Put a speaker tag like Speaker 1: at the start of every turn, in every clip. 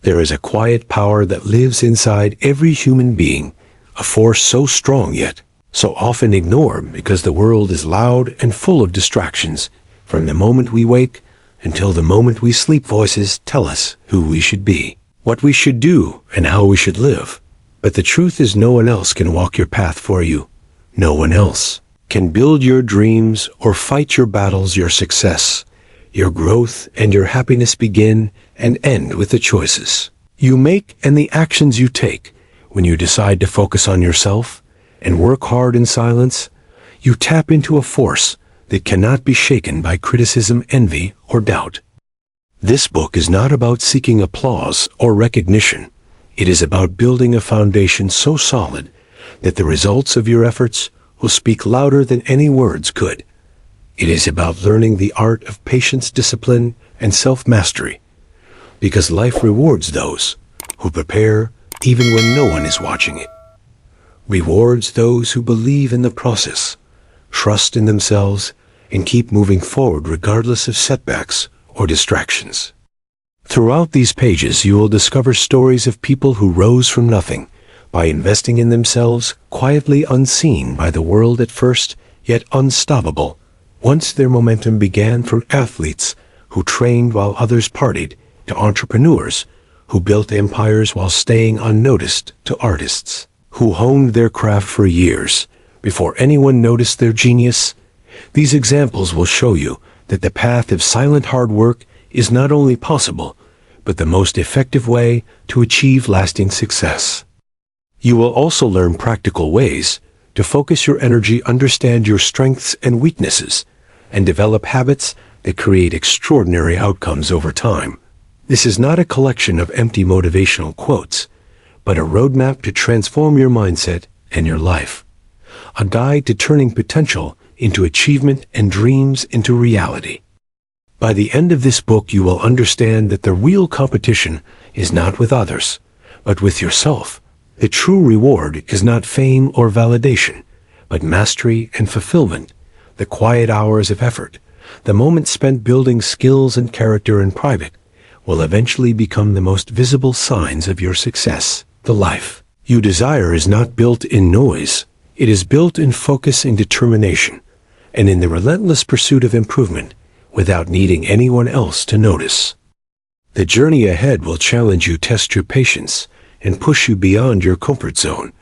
Speaker 1: There is a quiet power that lives inside every human being, a force so strong yet so often ignored because the world is loud and full of distractions. From the moment we wake until the moment we sleep, voices tell us who we should be, what we should do, and how we should live. But the truth is, no one else can walk your path for you. No one else can build your dreams or fight your battles. Your success, your growth, and your happiness begin and end with the choices you make and the actions you take. When you decide to focus on yourself and work hard in silence, you tap into a force that cannot be shaken by criticism, envy, or doubt. This book is not about seeking applause or recognition. It is about building a foundation so solid that the results of your efforts will speak louder than any words could. It is about learning the art of patience, discipline, and self-mastery, because life rewards those who prepare even when no one is watching it. Rewards those who believe in the process, trust in themselves, and keep moving forward regardless of setbacks or distractions. Throughout these pages, you will discover stories of people who rose from nothing by investing in themselves, quietly unseen by the world at first, yet unstoppable once their momentum began. From athletes who trained while others partied, to entrepreneurs who built empires while staying unnoticed, to artists who honed their craft for years before anyone noticed their genius. These examples will show you that the path of silent hard work is not only possible, but the most effective way to achieve lasting success. You will also learn practical ways to focus your energy, understand your strengths and weaknesses, and develop habits that create extraordinary outcomes over time. This is not a collection of empty motivational quotes, but a roadmap to transform your mindset and your life. A guide to turning potential into achievement and dreams into reality. By the end of this book, you will understand that the real competition is not with others, but with yourself. The true reward is not fame or validation, but mastery and fulfillment. The quiet hours of effort, the moments spent building skills and character in private, will eventually become the most visible signs of your success. The life you desire is not built in noise. It is built in focus and determination, and in the relentless pursuit of improvement without needing anyone else to notice. The journey ahead will challenge you, test your patience, and push you beyond your comfort zone.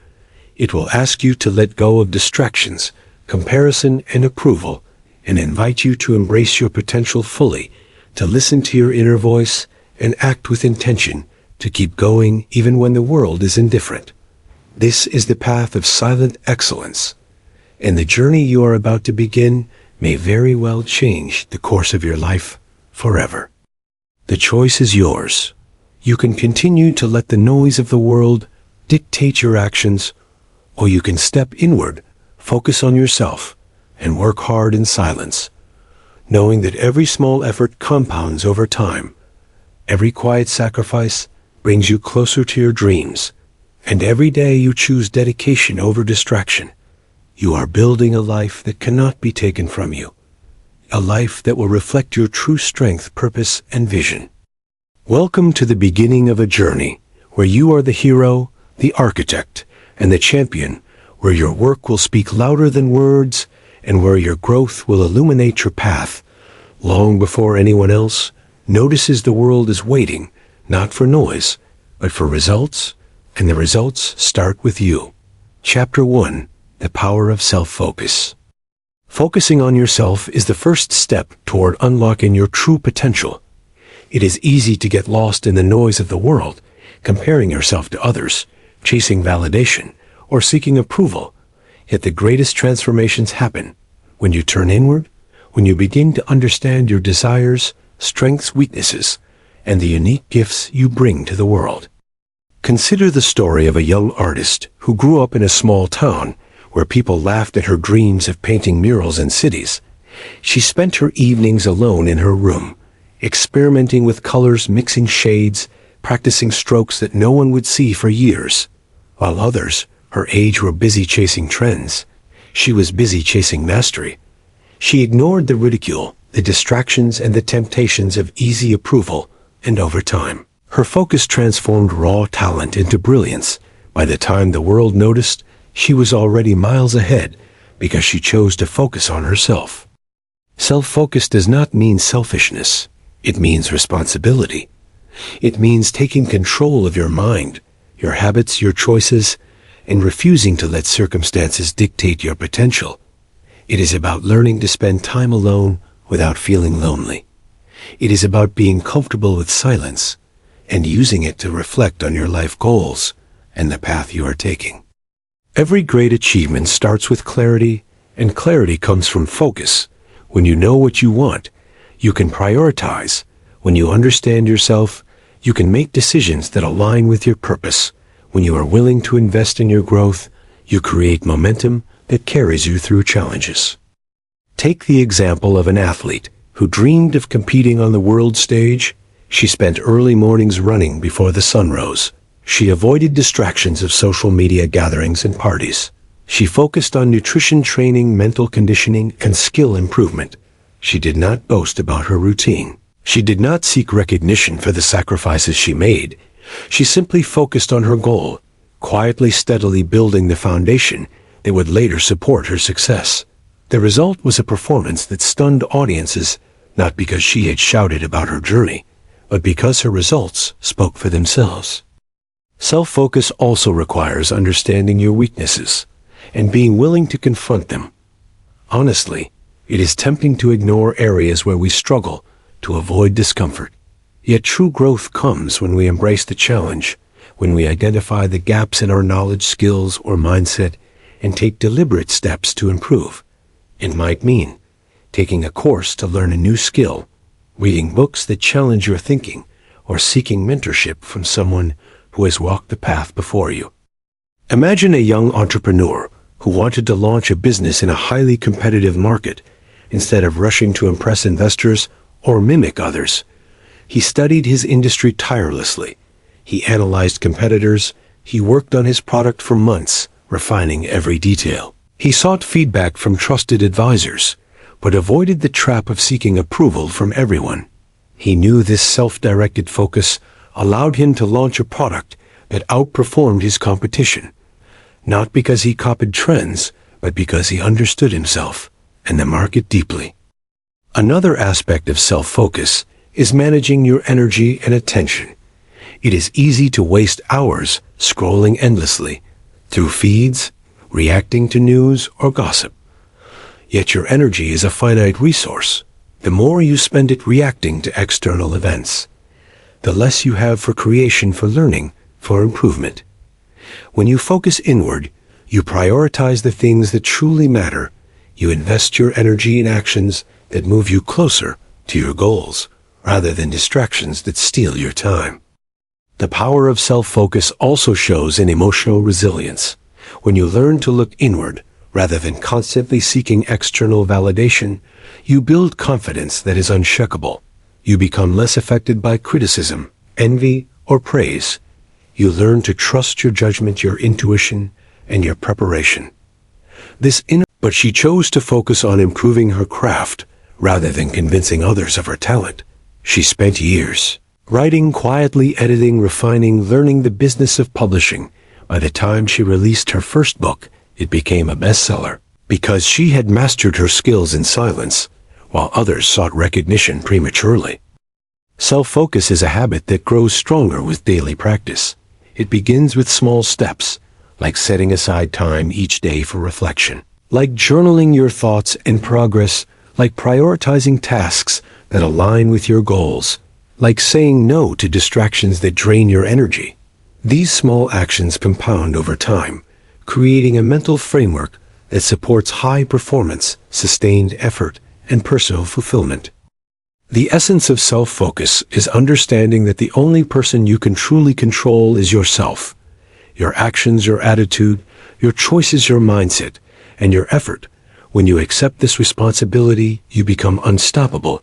Speaker 1: It will ask you to let go of distractions, comparison, and approval, and invite you to embrace your potential fully, to listen to your inner voice and act with intention, to keep going even when the world is indifferent. This is the path of silent excellence, and the journey you are about to begin may very well change the course of your life forever. The choice is yours. You can continue to let the noise of the world dictate your actions, or you can step inward, focus on yourself, and work hard in silence, knowing that every small effort compounds over time. Every quiet sacrifice brings you closer to your dreams, and every day you choose dedication over distraction. You are building a life that cannot be taken from you, a life that will reflect your true strength, purpose, and vision. Welcome to the beginning of a journey where you are the hero, the architect, and the champion, where your work will speak louder than words, and where your growth will illuminate your path long before anyone else notices. The world is waiting, not for noise, but for results, and the results start with you. Chapter 1: The Power of Self-Focus. Focusing on yourself is the first step toward unlocking your true potential. It is easy to get lost in the noise of the world, comparing yourself to others, chasing validation, or seeking approval. Yet the greatest transformations happen when you turn inward, when you begin to understand your desires, strengths, weaknesses, and the unique gifts you bring to the world. Consider the story of a young artist who grew up in a small town where people laughed at her dreams of painting murals in cities. She spent her evenings alone in her room, experimenting with colors, mixing shades, practicing strokes that no one would see for years. While others, her age, were busy chasing trends, she was busy chasing mastery. She ignored the ridicule, the distractions, and the temptations of easy approval, and over time, Her focus transformed raw talent into brilliance. By the time the world noticed, she was already miles ahead because she chose to focus on herself. Self-focus does not mean selfishness. It means responsibility. It means taking control of your mind, your habits, your choices, and refusing to let circumstances dictate your potential. It is about learning to spend time alone without feeling lonely. It is about being comfortable with silence and using it to reflect on your life goals and the path you are taking. Every great achievement starts with clarity, and clarity comes from focus. When you know what you want, you can prioritize. When you understand yourself, you can make decisions that align with your purpose. When you are willing to invest in your growth, you create momentum that carries you through challenges. Take the example of an athlete who dreamed of competing on the world stage. She spent early mornings running before the sun rose. She avoided distractions of social media gatherings and parties. She focused on nutrition training, mental conditioning, and skill improvement. She did not boast about her routine. She did not seek recognition for the sacrifices she made. She simply focused on her goal, quietly, steadily building the foundation that would later support her success. The result was a performance that stunned audiences, not because she had shouted about her journey, but because her results spoke for themselves. Self-focus also requires understanding your weaknesses and being willing to confront them. Honestly, it is tempting to ignore areas where we struggle to avoid discomfort. Yet true growth comes when we embrace the challenge, when we identify the gaps in our knowledge, skills, or mindset, and take deliberate steps to improve. It might mean taking a course to learn a new skill, reading books that challenge your thinking, or seeking mentorship from someone who has walked the path before you. Imagine a young entrepreneur who wanted to launch a business in a highly competitive market. Instead of rushing to impress investors or mimic others, he studied his industry tirelessly. He analyzed competitors. He worked on his product for months, refining every detail. He sought feedback from trusted advisors, but avoided the trap of seeking approval from everyone. He knew this self-directed focus allowed him to launch a product that outperformed his competition, not because he copied trends, but because he understood himself and the market deeply. Another aspect of self-focus is managing your energy and attention. It is easy to waste hours scrolling endlessly through feeds, reacting to news or gossip. Yet your energy is a finite resource. The more you spend it reacting to external events, the less you have for creation, for learning, for improvement. When you focus inward, you prioritize the things that truly matter. You invest your energy in actions that move you closer to your goals, rather than distractions that steal your time. The power of self-focus also shows in emotional resilience. When you learn to look inward, rather than constantly seeking external validation, you build confidence that is unshakable. You become less affected by criticism, envy, or praise. You learn to trust your judgment, your intuition, and your preparation. But she chose to focus on improving her craft rather than convincing others of her talent. She spent years writing quietly, editing, refining, learning the business of publishing. By the time she released her first book, it became a bestseller because she had mastered her skills in silence, while others sought recognition prematurely. Self-focus is a habit that grows stronger with daily practice. It begins with small steps, like setting aside time each day for reflection, like journaling your thoughts and progress, like prioritizing tasks that align with your goals, like saying no to distractions that drain your energy. These small actions compound over time, creating a mental framework that supports high performance, sustained effort, and personal fulfillment. The essence of self-focus is understanding that the only person you can truly control is yourself. Your actions, your attitude, your choices, your mindset, and your effort. When you accept this responsibility, you become unstoppable.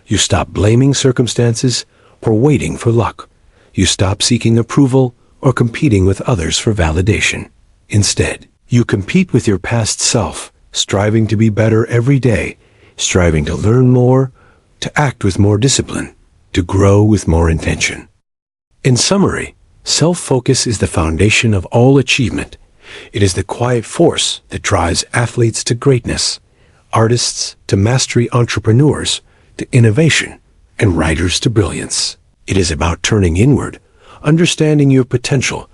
Speaker 1: You stop blaming circumstances or waiting for luck. You stop seeking approval or competing with others for validation. Instead, you compete with your past self, striving to be better every day, striving to learn more, to act with more discipline, to grow with more intention. In summary, self-focus is the foundation of all achievement. It is the quiet force that drives athletes to greatness, artists to mastery, entrepreneurs to innovation, and writers to brilliance. It is about turning inward, understanding your potential,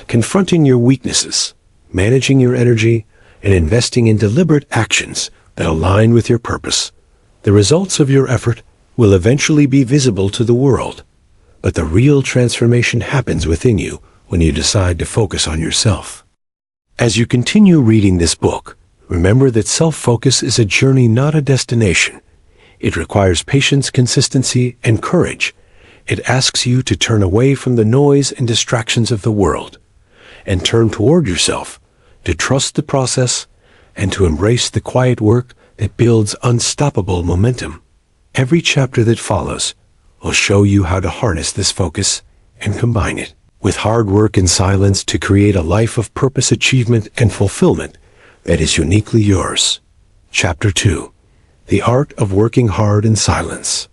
Speaker 1: confronting your weaknesses, managing your energy, and investing in deliberate actions that align with your purpose. The results of your effort will eventually be visible to the world, but the real transformation happens within you when you decide to focus on yourself. As you continue reading this book, remember that self-focus is a journey, not a destination. It requires patience, consistency, and courage. It asks you to turn away from the noise and distractions of the world and turn toward yourself, to trust the process, and to embrace the quiet work that builds unstoppable momentum. Every chapter that follows will show you how to harness this focus and combine it with hard work and silence to create a life of purpose, achievement, and fulfillment that is uniquely yours. Chapter 2. The Art of Working Hard in Silence.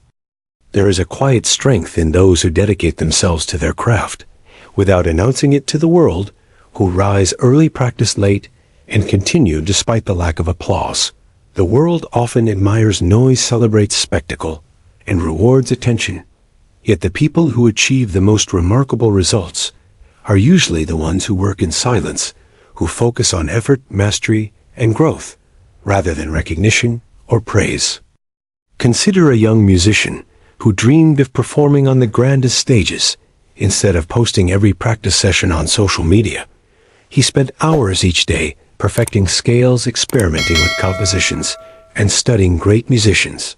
Speaker 1: There is a quiet strength in those who dedicate themselves to their craft, without announcing it to the world, who rise early, practice late, and continue despite the lack of applause. The world often admires noise, celebrates spectacle, and rewards attention. Yet the people who achieve the most remarkable results are usually the ones who work in silence, who focus on effort, mastery, and growth, rather than recognition or praise. Consider a young musician who dreamed of performing on the grandest stages. Instead of posting every practice session on social media, he spent hours each day perfecting scales, experimenting with compositions, and studying great musicians.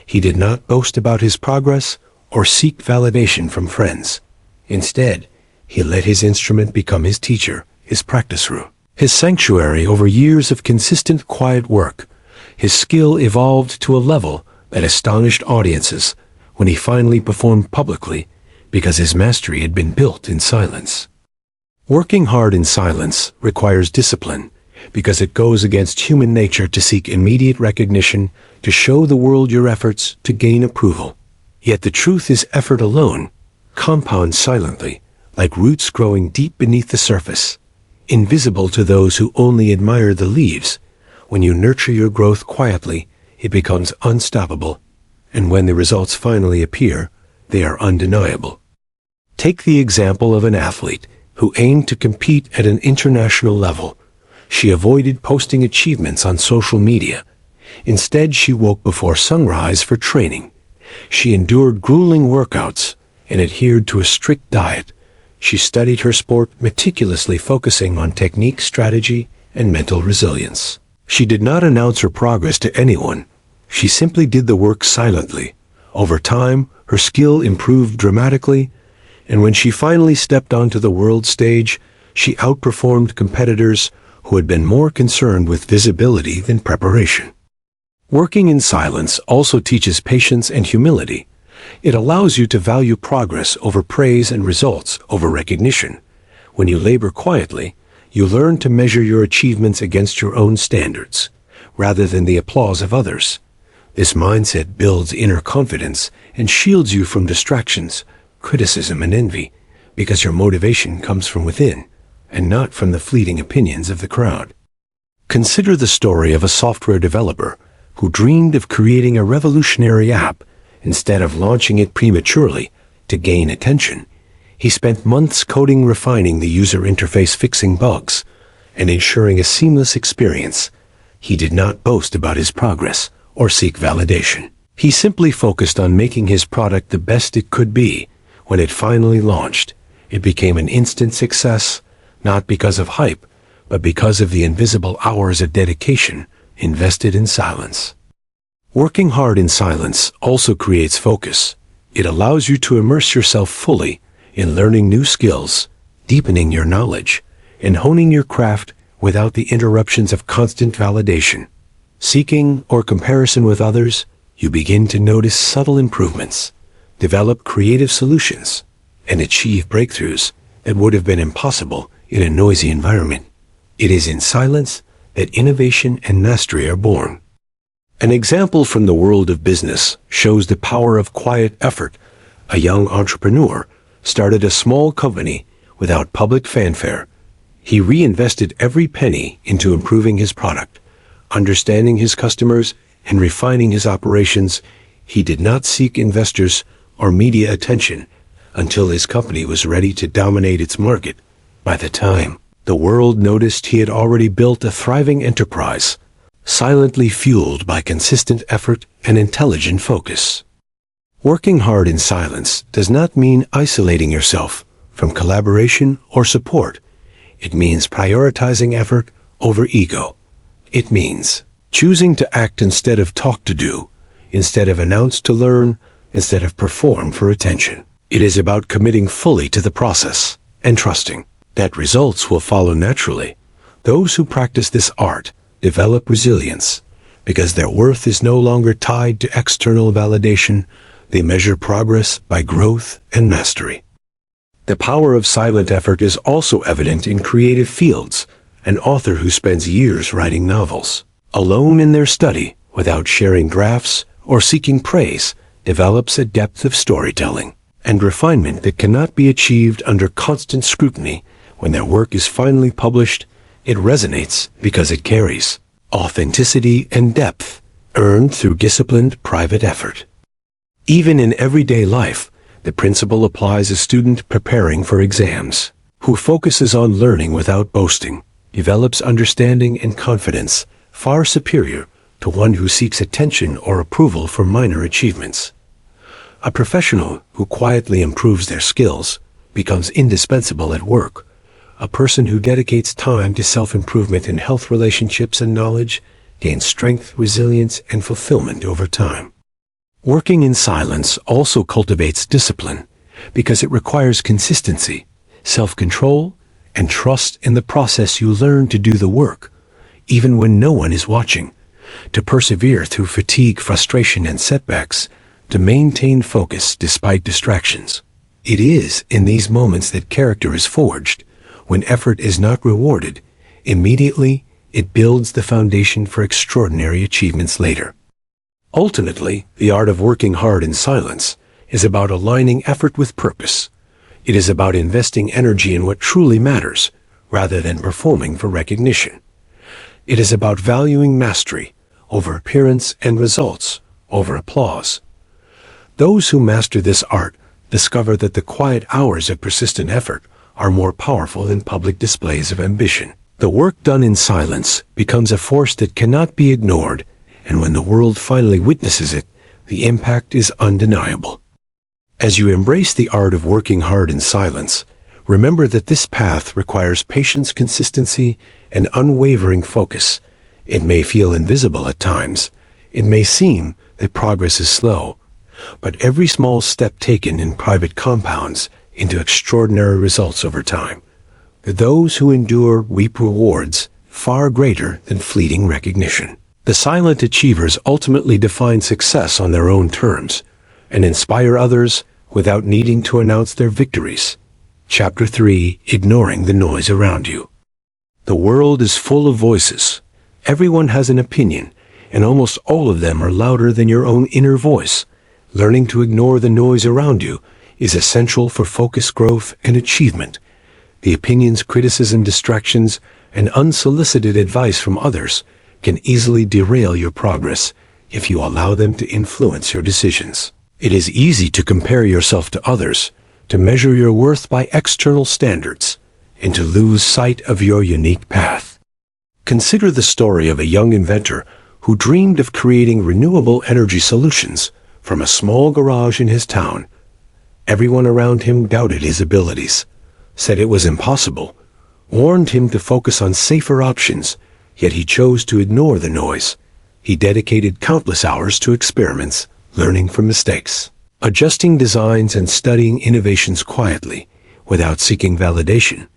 Speaker 1: He did not boast about his progress or seek validation from friends. Instead, he let his instrument become his teacher, his practice room, his sanctuary. Over years of consistent quiet work, his skill evolved to a level that astonished audiences when he finally performed publicly, because his mastery had been built in silence. Working hard in silence requires discipline, because it goes against human nature to seek immediate recognition, to show the world your efforts, to gain approval. Yet the truth is, effort alone compounds silently, like roots growing deep beneath the surface, invisible to those who only admire the leaves. When you nurture your growth quietly, it becomes unstoppable, and when the results finally appear, they are undeniable. Take the example of an athlete who aimed to compete at an international level. She avoided posting achievements on social media. Instead, she woke before sunrise for training. She endured grueling workouts and adhered to a strict diet. She studied her sport meticulously, focusing on technique, strategy, and mental resilience. She did not announce her progress to anyone. She simply did the work silently. Over time, her skill improved dramatically, and when she finally stepped onto the world stage, she outperformed competitors who had been more concerned with visibility than preparation. Working in silence also teaches patience and humility. It allows you to value progress over praise and results over recognition. When you labor quietly, you learn to measure your achievements against your own standards, rather than the applause of others. This mindset builds inner confidence and shields you from distractions, criticism, and envy, because your motivation comes from within, and not from the fleeting opinions of the crowd. Consider the story of a software developer who dreamed of creating a revolutionary app. Instead of launching it prematurely to gain attention, he spent months coding, refining the user interface, fixing bugs, and ensuring a seamless experience. He did not boast about his progress or seek validation. He simply focused on making his product the best it could be. When it finally launched, it became an instant success, not because of hype, but because of the invisible hours of dedication invested in silence. Working hard in silence also creates focus. It allows you to immerse yourself fully in learning new skills, deepening your knowledge, and honing your craft without the interruptions of constant validation, seeking, or comparison with others. You begin to notice subtle improvements, develop creative solutions, and achieve breakthroughs that would have been impossible in a noisy environment. It is in silence that innovation and mastery are born. An example from the world of business shows the power of quiet effort. A young entrepreneur started a small company without public fanfare. He reinvested every penny into improving his product, understanding his customers, and refining his operations. He did not seek investors or media attention until his company was ready to dominate its market. By the time the world noticed, he had already built a thriving enterprise, silently fueled by consistent effort and intelligent focus. Working hard in silence does not mean isolating yourself from collaboration or support. It means prioritizing effort over ego. It means choosing to act instead of talk to do, instead of announce to learn, instead of perform for attention. It is about committing fully to the process and trusting that results will follow naturally. Those who practice this art develop resilience because their worth is no longer tied to external validation. They measure progress by growth and mastery. The power of silent effort is also evident in creative fields. An author who spends years writing novels, alone in their study, without sharing drafts or seeking praise, develops a depth of storytelling and refinement that cannot be achieved under constant scrutiny. When their work is finally published, it resonates because it carries authenticity and depth, earned through disciplined private effort. Even in everyday life, the principle applies. A student preparing for exams, who focuses on learning without boasting, develops understanding and confidence far superior to one who seeks attention or approval for minor achievements. A professional who quietly improves their skills becomes indispensable at work. A person who dedicates time to self-improvement in health, relationships, and knowledge gains strength, resilience, and fulfillment over time. Working in silence also cultivates discipline because it requires consistency, self-control, and trust in the process. You learn to do the work, even when no one is watching, to persevere through fatigue, frustration, and setbacks, to maintain focus despite distractions. It is in these moments that character is forged. When effort is not rewarded immediately, it builds the foundation for extraordinary achievements later. Ultimately, the art of working hard in silence is about aligning effort with purpose. It is about investing energy in what truly matters, rather than performing for recognition. It is about valuing mastery over appearance and results over applause. Those who master this art discover that the quiet hours of persistent effort are more powerful than public displays of ambition. The work done in silence becomes a force that cannot be ignored, and when the world finally witnesses it, the impact is undeniable. As you embrace the art of working hard in silence, remember that this path requires patience, consistency, and unwavering focus. It may feel invisible at times. It may seem that progress is slow, but every small step taken in private compounds into extraordinary results over time. Those who endure reap rewards far greater than fleeting recognition. The silent achievers ultimately define success on their own terms and inspire others without needing to announce their victories. Chapter 3: Ignoring the Noise Around You. The world is full of voices. Everyone has an opinion, and almost all of them are louder than your own inner voice. Learning to ignore the noise around you is essential for focus, growth, and achievement. The opinions, criticism, distractions, and unsolicited advice from others can easily derail your progress if you allow them to influence your decisions. It is easy to compare yourself to others, to measure your worth by external standards, and to lose sight of your unique path. Consider the story of a young inventor who dreamed of creating renewable energy solutions from a small garage in his town. Everyone around him doubted his abilities, said it was impossible, warned him to focus on safer options, yet he chose to ignore the noise. He dedicated countless hours to experiments, learning from mistakes, adjusting designs, and studying innovations quietly, without seeking validation.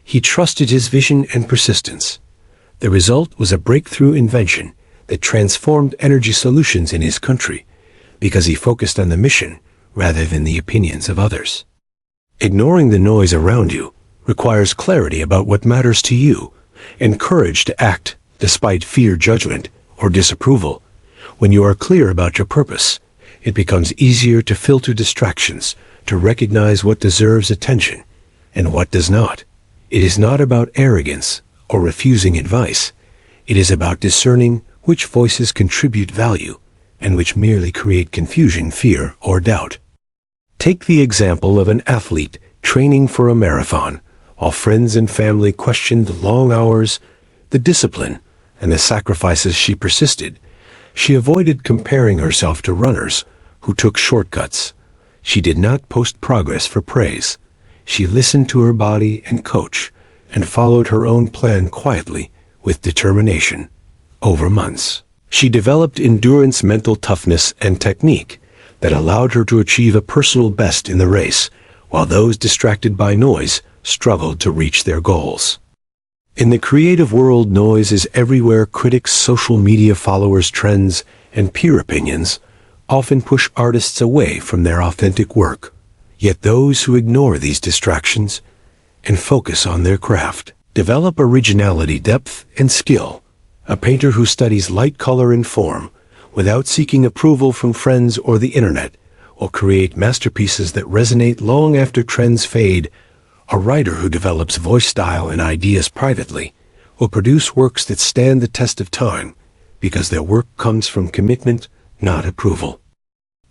Speaker 1: He trusted his vision and persistence. The result was a breakthrough invention that transformed energy solutions in his country, because he focused on the mission rather than the opinions of others. Ignoring the noise around you requires clarity about what matters to you, and courage to act despite fear, judgment, or disapproval. When you are clear about your purpose, it becomes easier to filter distractions, to recognize what deserves attention and what does not. It is not about arrogance or refusing advice. It is about discerning which voices contribute value and which merely create confusion, fear, or doubt. Take the example of an athlete training for a marathon. While friends and family questioned the long hours, the discipline, and the sacrifices, she persisted. She avoided comparing herself to runners who took shortcuts. She did not post progress for praise. She listened to her body and coach and followed her own plan quietly with determination. Over months, she developed endurance, mental toughness, and technique that allowed her to achieve a personal best in the race, while those distracted by noise struggled to reach their goals. In the creative world, noise is everywhere. Critics, social media followers, trends, and peer opinions often push artists away from their authentic work. Yet those who ignore these distractions and focus on their craft develop originality, depth, and skill. A painter who studies light, color, and form without seeking approval from friends or the internet will create masterpieces that resonate long after trends fade. A writer who develops voice, style, and ideas privately will produce works that stand the test of time because their work comes from commitment, not approval.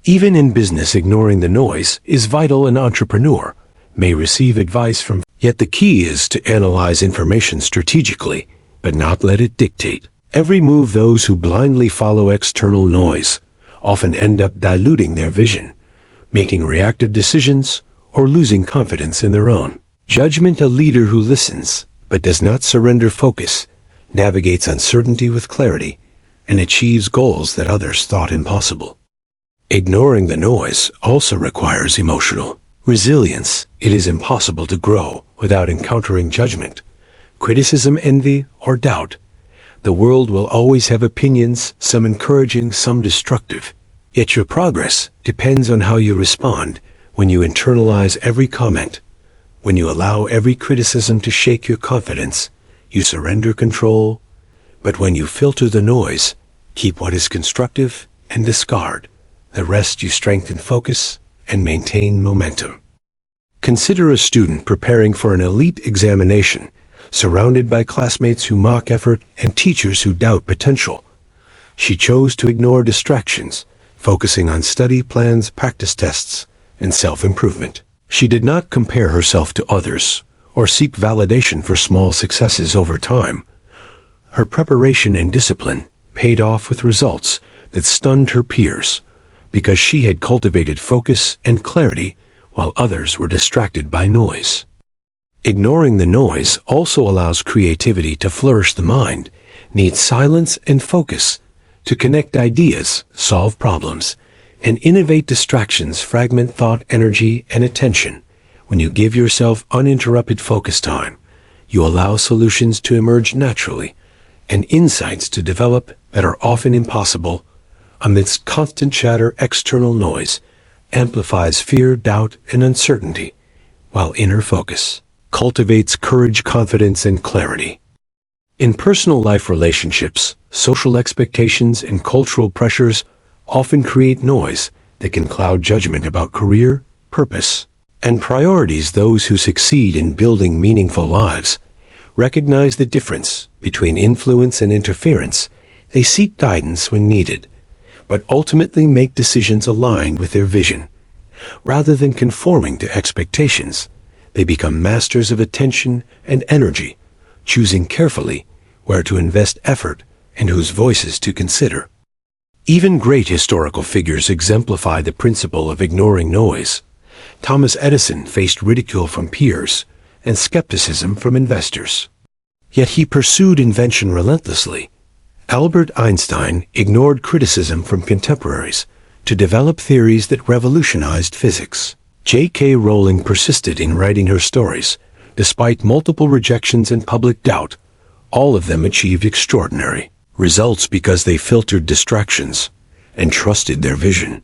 Speaker 1: Even in business, ignoring the noise is vital. An entrepreneur may receive advice from, yet the key is to analyze information strategically, but not let it dictate every move. Those who blindly follow external noise often end up diluting their vision, making reactive decisions, or losing confidence in their own judgment. A leader who listens but does not surrender focus navigates uncertainty with clarity and achieves goals that others thought impossible. Ignoring the noise also requires emotional resilience. It is impossible to grow without encountering judgment, criticism, envy, or doubt. The world will always have opinions, some encouraging, some destructive. Yet your progress depends on how you respond. When you internalize every comment, when you allow every criticism to shake your confidence, you surrender control. But when you filter the noise, keep what is constructive, and discard the rest, you strengthen focus and maintain momentum. Consider a student preparing for an elite examination, surrounded by classmates who mock effort and teachers who doubt potential. She chose to ignore distractions, focusing on study plans, practice tests, and self-improvement. She did not compare herself to others or seek validation for small successes. Over time, her preparation and discipline paid off with results that stunned her peers because she had cultivated focus and clarity while others were distracted by noise. Ignoring the noise also allows creativity to flourish. The mind needs silence and focus to connect ideas, solve problems, and innovate. Distractions fragment thought, energy, and attention. When you give yourself uninterrupted focus time, you allow solutions to emerge naturally and insights to develop that are often impossible amidst constant chatter. External noise amplifies fear, doubt, and uncertainty, while inner focus cultivates courage, confidence, and clarity. In personal life, relationships, social expectations, and cultural pressures often create noise that can cloud judgment about career, purpose, and priorities. Those who succeed in building meaningful lives recognize the difference between influence and interference. They seek guidance when needed, but ultimately make decisions aligned with their vision. Rather than conforming to expectations, they become masters of attention and energy, choosing carefully where to invest effort and whose voices to consider. Even great historical figures exemplify the principle of ignoring noise. Thomas Edison faced ridicule from peers and skepticism from investors. Yet he pursued invention relentlessly. Albert Einstein ignored criticism from contemporaries to develop theories that revolutionized physics. J.K. Rowling persisted in writing her stories, despite multiple rejections and public doubt. All of them achieved extraordinary results because they filtered distractions and trusted their vision.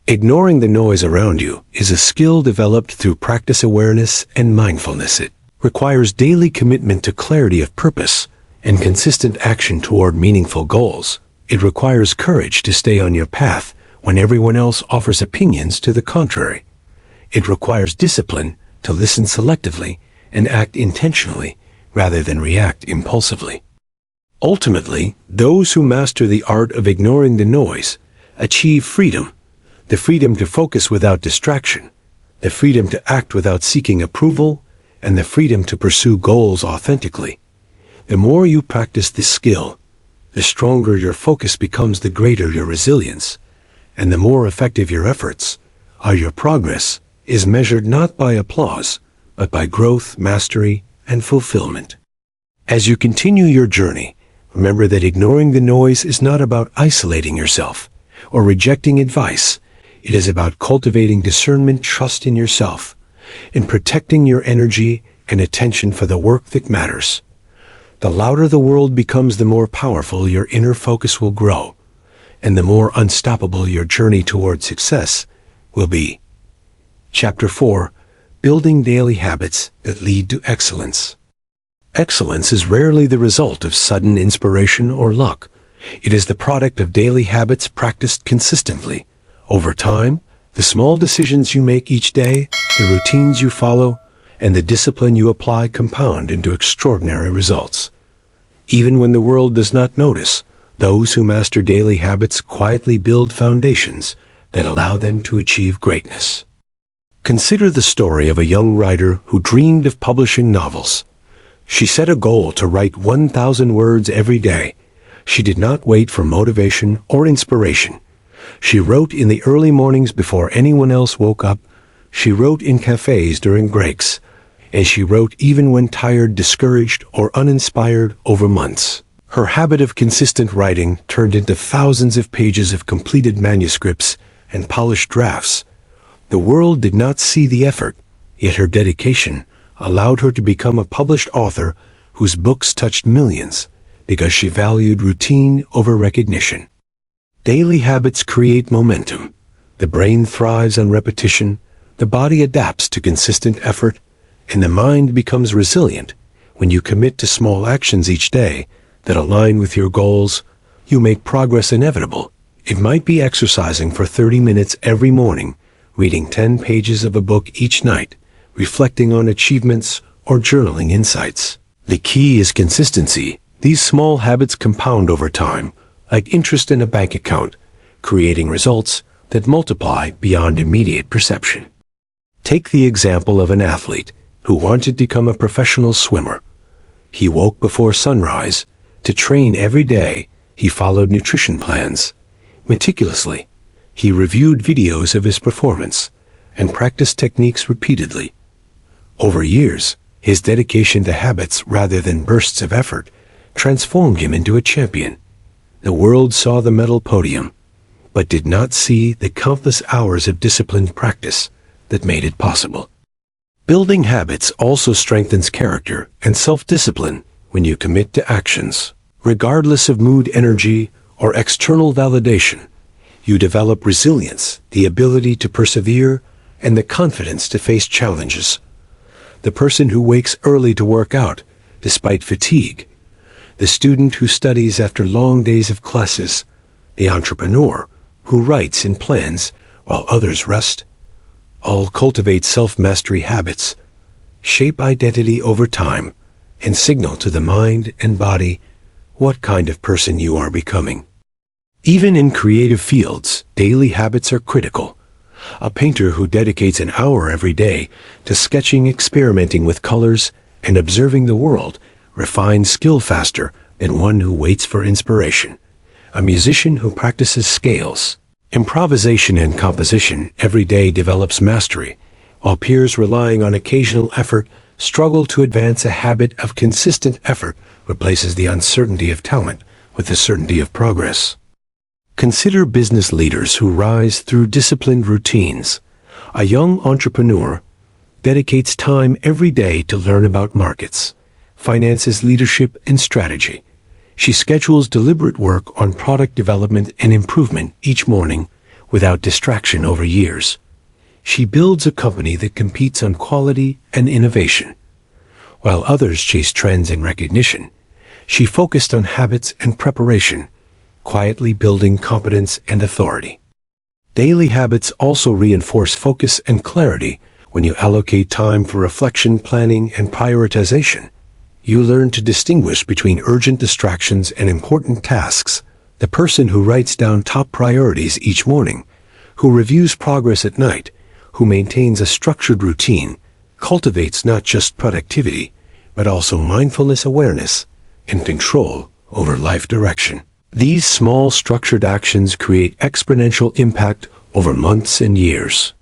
Speaker 1: Ignoring the noise around you is a skill developed through practice, awareness, and mindfulness. It requires daily commitment to clarity of purpose and consistent action toward meaningful goals. It requires courage to stay on your path when everyone else offers opinions to the contrary. It requires discipline to listen selectively and act intentionally rather than react impulsively. Ultimately, those who master the art of ignoring the noise achieve freedom, the freedom to focus without distraction, the freedom to act without seeking approval, and the freedom to pursue goals authentically. The more you practice this skill, the stronger your focus becomes, the greater your resilience, and the more effective your efforts are. Your progress is measured not by applause, but by growth, mastery, and fulfillment. As you continue your journey, remember that ignoring the noise is not about isolating yourself or rejecting advice. It is about cultivating discernment, trust in yourself, and protecting your energy and attention for the work that matters. The louder the world becomes, the more powerful your inner focus will grow, and the more unstoppable your journey toward success will be. Chapter 4. Building daily habits that lead to excellence. Excellence is rarely the result of sudden inspiration or luck. It is the product of daily habits practiced consistently. Over time, the small decisions you make each day, the routines you follow, and the discipline you apply compound into extraordinary results. Even when the world does not notice, those who master daily habits quietly build foundations that allow them to achieve greatness. Consider the story of a young writer who dreamed of publishing novels. She set a goal to write 1,000 words every day. She did not wait for motivation or inspiration. She wrote in the early mornings before anyone else woke up. She wrote in cafes during breaks. And she wrote even when tired, discouraged, or uninspired over months. Her habit of consistent writing turned into thousands of pages of completed manuscripts and polished drafts. The world did not see the effort, yet her dedication allowed her to become a published author whose books touched millions because she valued routine over recognition. Daily habits create momentum. The brain thrives on repetition, the body adapts to consistent effort, and the mind becomes resilient. When you commit to small actions each day that align with your goals, you make progress inevitable. It might be exercising for 30 minutes every morning, reading 10 pages of a book each night, reflecting on achievements, or journaling insights. The key is consistency. These small habits compound over time, like interest in a bank account, creating results that multiply beyond immediate perception. Take the example of an athlete who wanted to become a professional swimmer. He woke before sunrise to train every day. He followed nutrition plans meticulously. He reviewed videos of his performance and practiced techniques repeatedly. Over years, his dedication to habits rather than bursts of effort transformed him into a champion. The world saw the medal podium, but did not see the countless hours of disciplined practice that made it possible. Building habits also strengthens character and self-discipline when you commit to actions. Regardless of mood, energy, or external validation, you develop resilience, the ability to persevere, and the confidence to face challenges. The person who wakes early to work out, despite fatigue, the student who studies after long days of classes, the entrepreneur who writes and plans while others rest, all cultivate self-mastery habits, shape identity over time, and signal to the mind and body what kind of person you are becoming. Even in creative fields, daily habits are critical. A painter who dedicates an hour every day to sketching, experimenting with colors, and observing the world refines skill faster than one who waits for inspiration. A musician who practices scales, improvisation, and composition every day develops mastery, while peers relying on occasional effort struggle to advance. A habit of consistent effort replaces the uncertainty of talent with the certainty of progress. Consider business leaders who rise through disciplined routines. A young entrepreneur dedicates time every day to learn about markets, finances, leadership, and strategy. She schedules deliberate work on product development and improvement each morning without distraction over years. She builds a company that competes on quality and innovation. While others chase trends and recognition, she focused on habits and preparation, quietly building competence and authority. Daily habits also reinforce focus and clarity. When you allocate time for reflection, planning, and prioritization, you learn to distinguish between urgent distractions and important tasks. The person who writes down top priorities each morning, who reviews progress at night, who maintains a structured routine, cultivates not just productivity, but also mindfulness, awareness, and control over life direction. These small structured actions create exponential impact over months and years.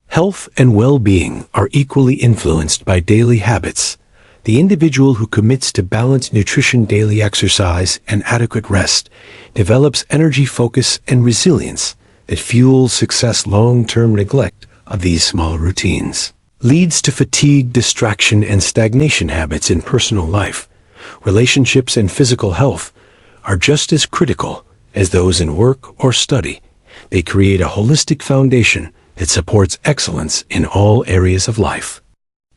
Speaker 1: Health and well-being are equally influenced by daily habits. The individual who commits to balanced nutrition, daily exercise, and adequate rest develops energy, focus, and resilience that fuels success. Long-term neglect of these small routines leads to fatigue, distraction, and stagnation. Habits in personal life, relationships, and physical health are just as critical as those in work or study. They create a holistic foundation that supports excellence in all areas of life.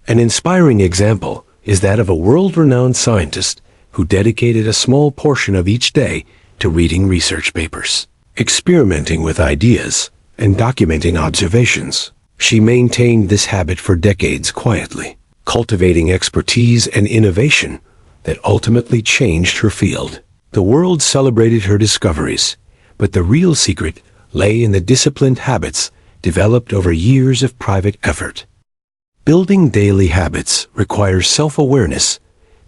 Speaker 1: An inspiring example is that of a world-renowned scientist who dedicated a small portion of each day to reading research papers, experimenting with ideas, and documenting observations. She maintained this habit for decades quietly, cultivating expertise and innovation that ultimately changed her field. The world celebrated her discoveries, but the real secret lay in the disciplined habits developed over years of private effort. Building daily habits requires self-awareness,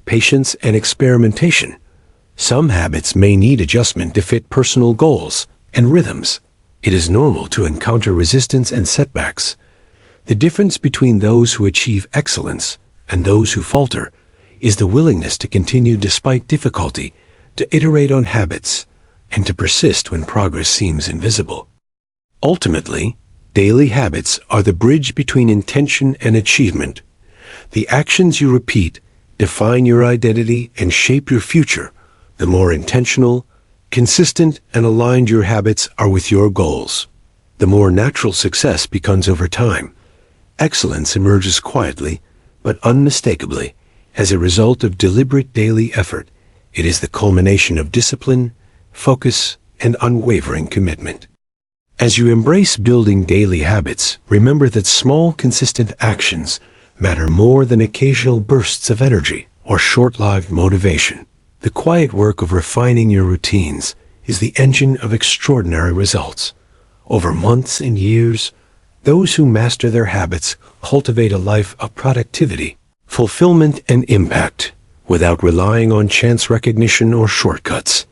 Speaker 1: patience, and experimentation. Some habits may need adjustment to fit personal goals and rhythms. It is normal to encounter resistance and setbacks. The difference between those who achieve excellence and those who falter is the willingness to continue despite difficulty, to iterate on habits, and to persist when progress seems invisible. Ultimately, daily habits are the bridge between intention and achievement. The actions you repeat define your identity and shape your future. The more intentional, consistent, and aligned your habits are with your goals, the more natural success becomes over time. Excellence emerges quietly, but unmistakably, as a result of deliberate daily effort. It is the culmination of discipline, focus, and unwavering commitment. As you embrace building daily habits, remember that small, consistent actions matter more than occasional bursts of energy or short-lived motivation. The quiet work of refining your routines is the engine of extraordinary results. Over months and years, those who master their habits cultivate a life of productivity, fulfillment, and impact, without relying on chance recognition or shortcuts.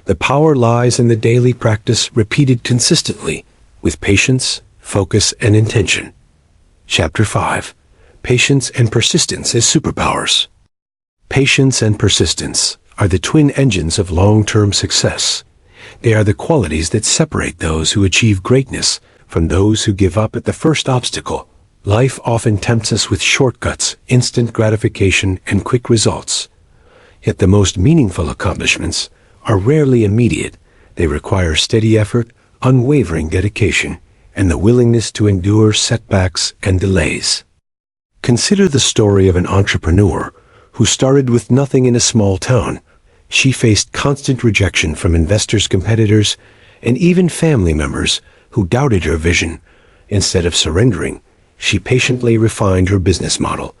Speaker 1: The power lies in the daily practice repeated consistently, with patience, focus, and intention. Chapter 5. Patience and Persistence as Superpowers. Patience and persistence are the twin engines of long-term success. They are the qualities that separate those who achieve greatness from those who give up at the first obstacle. Life often tempts us with shortcuts, instant gratification, and quick results. Yet the most meaningful accomplishments are rarely immediate. They require steady effort, unwavering dedication, and the willingness to endure setbacks and delays. Consider the story of an entrepreneur who started with nothing in a small town. She faced constant rejection from investors, competitors, and even family members who doubted her vision. Instead of surrendering, she patiently refined her business model.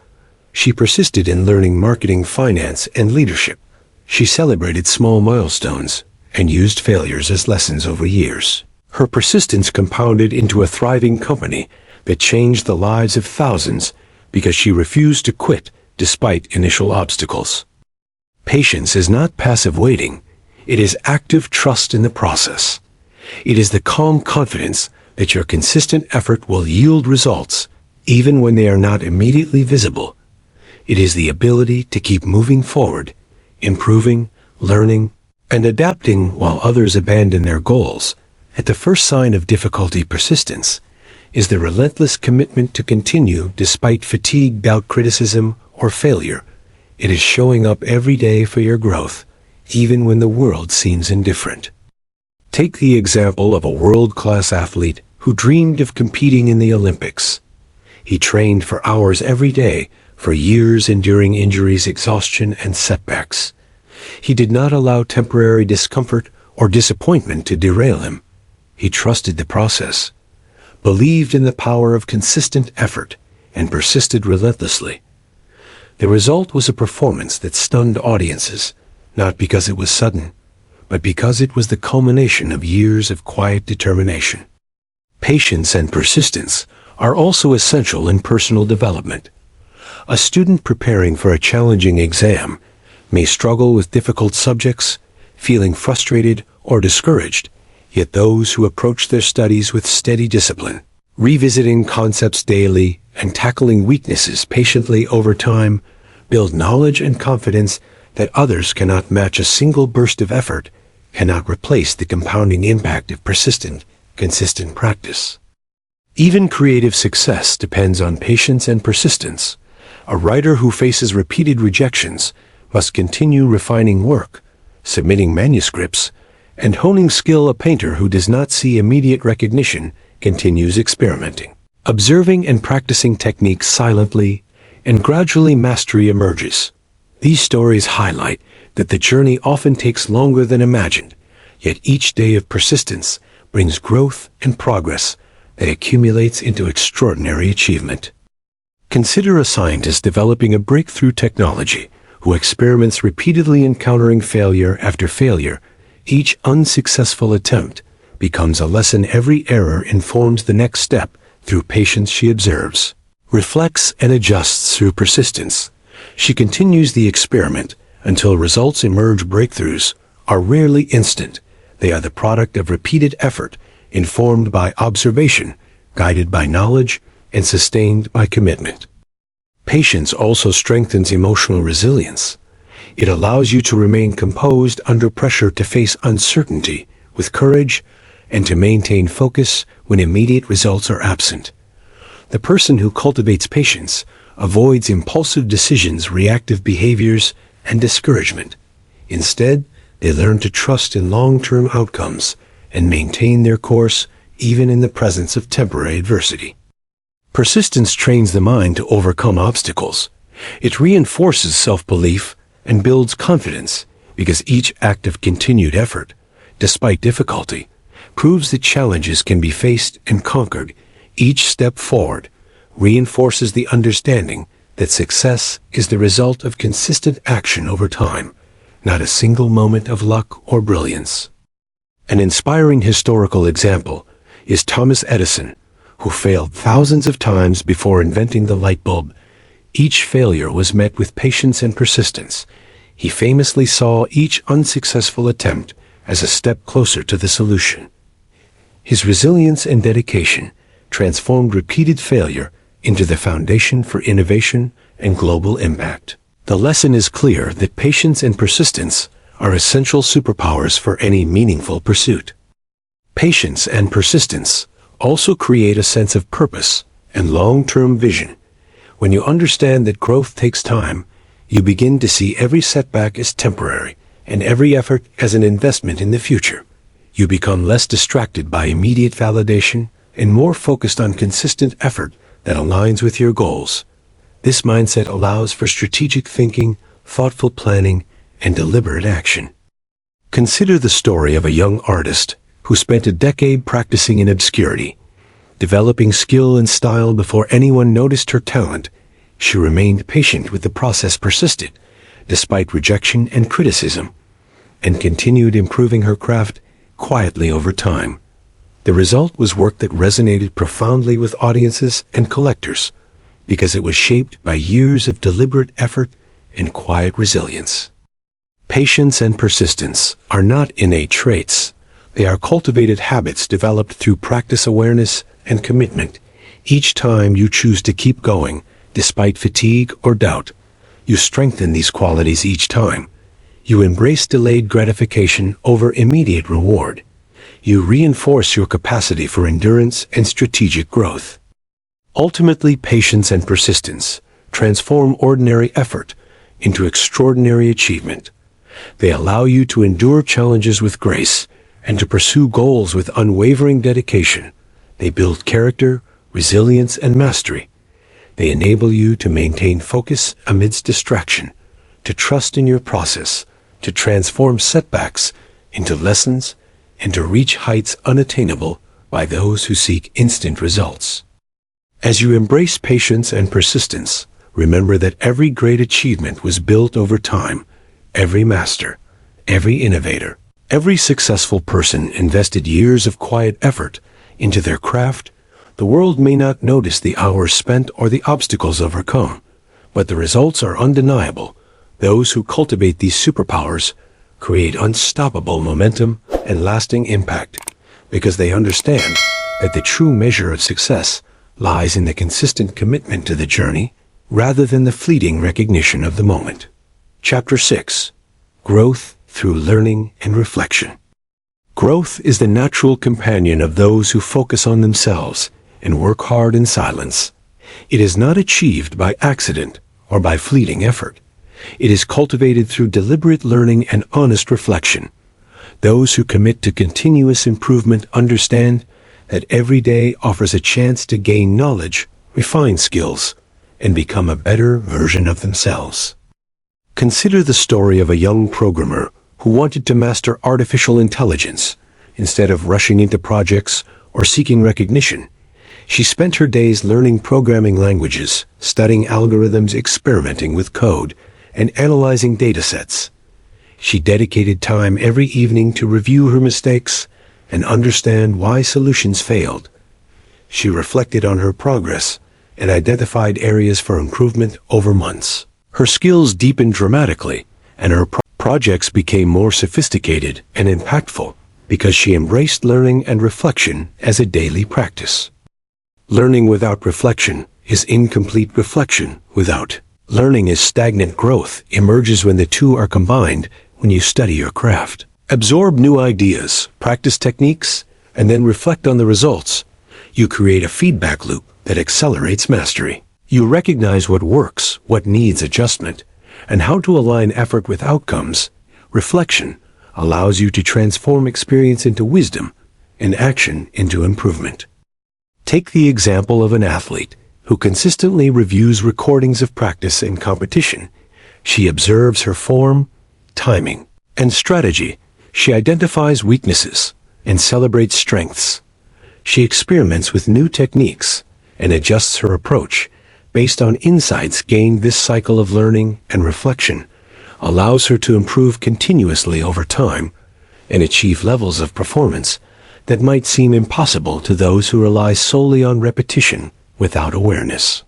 Speaker 1: She persisted in learning marketing, finance, and leadership. She celebrated small milestones and used failures as lessons over years. Her persistence compounded into a thriving company that changed the lives of thousands because she refused to quit despite initial obstacles. Patience is not passive waiting. It is active trust in the process. It is the calm confidence that your consistent effort will yield results, even when they are not immediately visible. It is the ability to keep moving forward, improving, learning, and adapting while others abandon their goals. At the first sign of difficulty, persistence is the relentless commitment to continue despite fatigue, doubt, criticism, or failure. It is showing up every day for your growth, even when the world seems indifferent. Take the example of a world-class athlete who dreamed of competing in the Olympics. He trained for hours every day, for years, enduring injuries, exhaustion, and setbacks. He did not allow temporary discomfort or disappointment to derail him. He trusted the process, believed in the power of consistent effort, and persisted relentlessly. The result was a performance that stunned audiences, not because it was sudden, but because it was the culmination of years of quiet determination. Patience and persistence are also essential in personal development. A student preparing for a challenging exam may struggle with difficult subjects, feeling frustrated or discouraged, yet those who approach their studies with steady discipline, revisiting concepts daily and tackling weaknesses patiently over time, build knowledge and confidence that others cannot match. A single burst of effort cannot replace the compounding impact of persistent, consistent practice. Even creative success depends on patience and persistence. A writer who faces repeated rejections must continue refining work, submitting manuscripts, and honing skill. A painter who does not see immediate recognition continues experimenting, observing and practicing techniques silently, and gradually mastery emerges. These stories highlight that the journey often takes longer than imagined, yet each day of persistence brings growth and progress that accumulates into extraordinary achievement. Consider a scientist developing a breakthrough technology who experiments repeatedly, encountering failure after failure. Each unsuccessful attempt becomes a lesson. Every error informs the next step. Through patience she observes, reflects, and adjusts. Through persistence she continues the experiment until results emerge. Breakthroughs are rarely instant. They are the product of repeated effort, informed by observation, guided by knowledge, and sustained by commitment. Patience also strengthens emotional resilience. It allows you to remain composed under pressure, to face uncertainty with courage, and to maintain focus when immediate results are absent. The person who cultivates patience avoids impulsive decisions, reactive behaviors, and discouragement. Instead, they learn to trust in long-term outcomes and maintain their course even in the presence of temporary adversity. Persistence trains the mind to overcome obstacles. It reinforces self-belief and builds confidence, because each act of continued effort, despite difficulty, proves that challenges can be faced and conquered. Each step forward reinforces the understanding that success is the result of consistent action over time, not a single moment of luck or brilliance. An inspiring historical example is Thomas Edison, who failed thousands of times before inventing the light bulb. Each failure was met with patience and persistence. He famously saw each unsuccessful attempt as a step closer to the solution. His resilience and dedication transformed repeated failure into the foundation for innovation and global impact. The lesson is clear that patience and persistence are essential superpowers for any meaningful pursuit. Patience and persistence also create a sense of purpose and long-term vision. When you understand that growth takes time, you begin to see every setback as temporary and every effort as an investment in the future. You become less distracted by immediate validation and more focused on consistent effort that aligns with your goals. This mindset allows for strategic thinking, thoughtful planning, and deliberate action. Consider the story of a young artist who spent a decade practicing in obscurity. Developing skill and style before anyone noticed her talent, she remained patient with the process, persisted despite rejection and criticism, and continued improving her craft quietly over time. The result was work that resonated profoundly with audiences and collectors, because it was shaped by years of deliberate effort and quiet resilience. Patience and persistence are not innate traits. They are cultivated habits developed through practice, awareness, and commitment. Each time you choose to keep going, despite fatigue or doubt, you strengthen these qualities. Each time you embrace delayed gratification over immediate reward, you reinforce your capacity for endurance and strategic growth. Ultimately, patience and persistence transform ordinary effort into extraordinary achievement. They allow you to endure challenges with grace and to pursue goals with unwavering dedication. They build character, resilience, and mastery. They enable you to maintain focus amidst distraction, to trust in your process, to transform setbacks into lessons, and to reach heights unattainable by those who seek instant results. As you embrace patience and persistence, remember that every great achievement was built over time. Every master, every innovator, every successful person invested years of quiet effort into their craft. The world may not notice the hours spent or the obstacles overcome, but the results are undeniable. Those who cultivate these superpowers create unstoppable momentum and lasting impact because they understand that the true measure of success lies in the consistent commitment to the journey rather than the fleeting recognition of the moment. Chapter 6. Growth through Learning and Reflection. Growth is the natural companion of those who focus on themselves and work hard in silence. It is not achieved by accident or by fleeting effort. It is cultivated through deliberate learning and honest reflection. Those who commit to continuous improvement understand that every day offers a chance to gain knowledge, refine skills, and become a better version of themselves. Consider the story of a young programmer who wanted to master artificial intelligence. Instead of rushing into projects or seeking recognition, she spent her days learning programming languages, studying algorithms, experimenting with code, and analyzing datasets. She dedicated time every evening to review her mistakes and understand why solutions failed. She reflected on her progress and identified areas for improvement over months. Her skills deepened dramatically, and her projects became more sophisticated and impactful because she embraced learning and reflection as a daily practice. Learning without reflection is incomplete reflection without. Learning is stagnant growth emerges when the two are combined. When you study your craft, absorb new ideas, practice techniques, and then reflect on the results, you create a feedback loop that accelerates mastery. You recognize what works, what needs adjustment, and how to align effort with outcomes. Reflection allows you to transform experience into wisdom and action into improvement. Take the example of an athlete who consistently reviews recordings of practice and competition. She observes her form, timing, and strategy. She identifies weaknesses and celebrates strengths. She experiments with new techniques and adjusts her approach based on insights gained. This cycle of learning and reflection allows her to improve continuously over time and achieve levels of performance that might seem impossible to those who rely solely on repetition without awareness.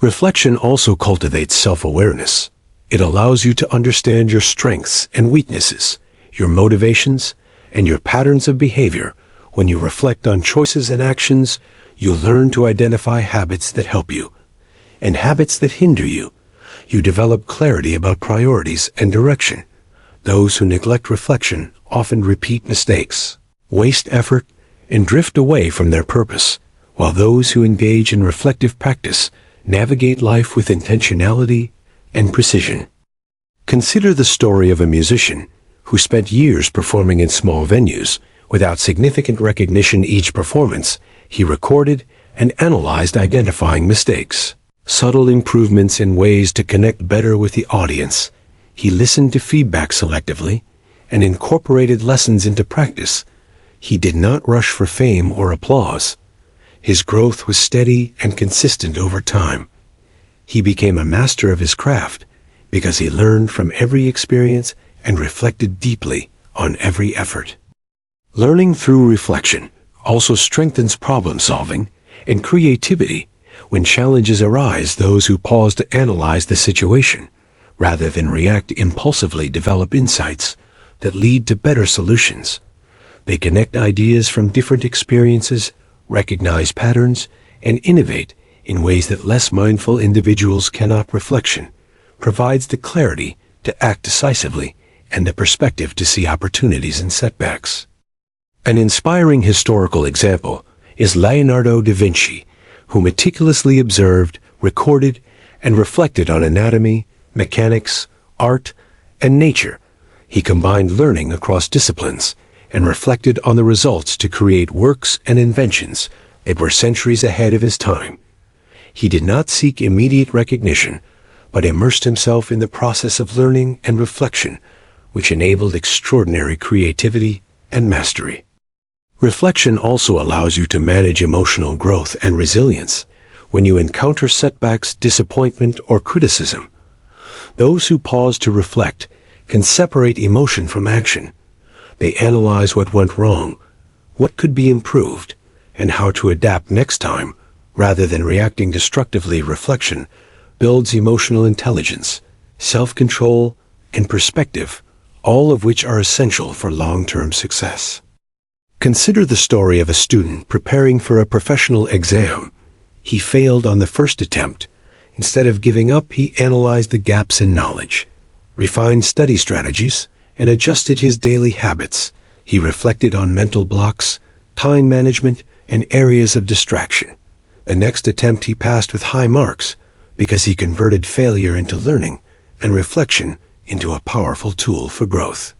Speaker 1: Reflection also cultivates self-awareness. It allows you to understand your strengths and weaknesses, your motivations, and your patterns of behavior. When you reflect on choices and actions, you learn to identify habits that help you and habits that hinder you. You develop clarity about priorities and direction. Those who neglect reflection often repeat mistakes, waste effort, and drift away from their purpose, while those who engage in reflective practice navigate life with intentionality and precision. Consider the story of a musician who spent years performing in small venues without significant recognition. Each performance, he recorded and analyzed, identifying mistakes, subtle improvements, in ways to connect better with the audience. He listened to feedback selectively and incorporated lessons into practice. He did not rush for fame or applause. His growth was steady and consistent over time. He became a master of his craft because he learned from every experience and reflected deeply on every effort. Learning through reflection also strengthens problem-solving and creativity. When challenges arise, those who pause to analyze the situation rather than react impulsively develop insights that lead to better solutions. They connect ideas from different experiences, recognize patterns, and innovate in ways that less mindful individuals cannot. Reflection provides the clarity to act decisively and the perspective to see opportunities and setbacks. An inspiring historical example is Leonardo da Vinci, who meticulously observed, recorded, and reflected on anatomy, mechanics, art, and nature. He combined learning across disciplines and reflected on the results to create works and inventions that were centuries ahead of his time. He did not seek immediate recognition, but immersed himself in the process of learning and reflection, which enabled extraordinary creativity and mastery. Reflection also allows you to manage emotional growth and resilience when you encounter setbacks, disappointment, or criticism. Those who pause to reflect can separate emotion from action. They analyze what went wrong, what could be improved, and how to adapt next time, rather than reacting destructively. Reflection builds emotional intelligence, self-control, and perspective, all of which are essential for long-term success. Consider the story of a student preparing for a professional exam. He failed on the first attempt. Instead of giving up, he analyzed the gaps in knowledge, refined study strategies, and adjusted his daily habits. He reflected on mental blocks, time management, and areas of distraction. The next attempt he passed with high marks because he converted failure into learning and reflection into a powerful tool for growth.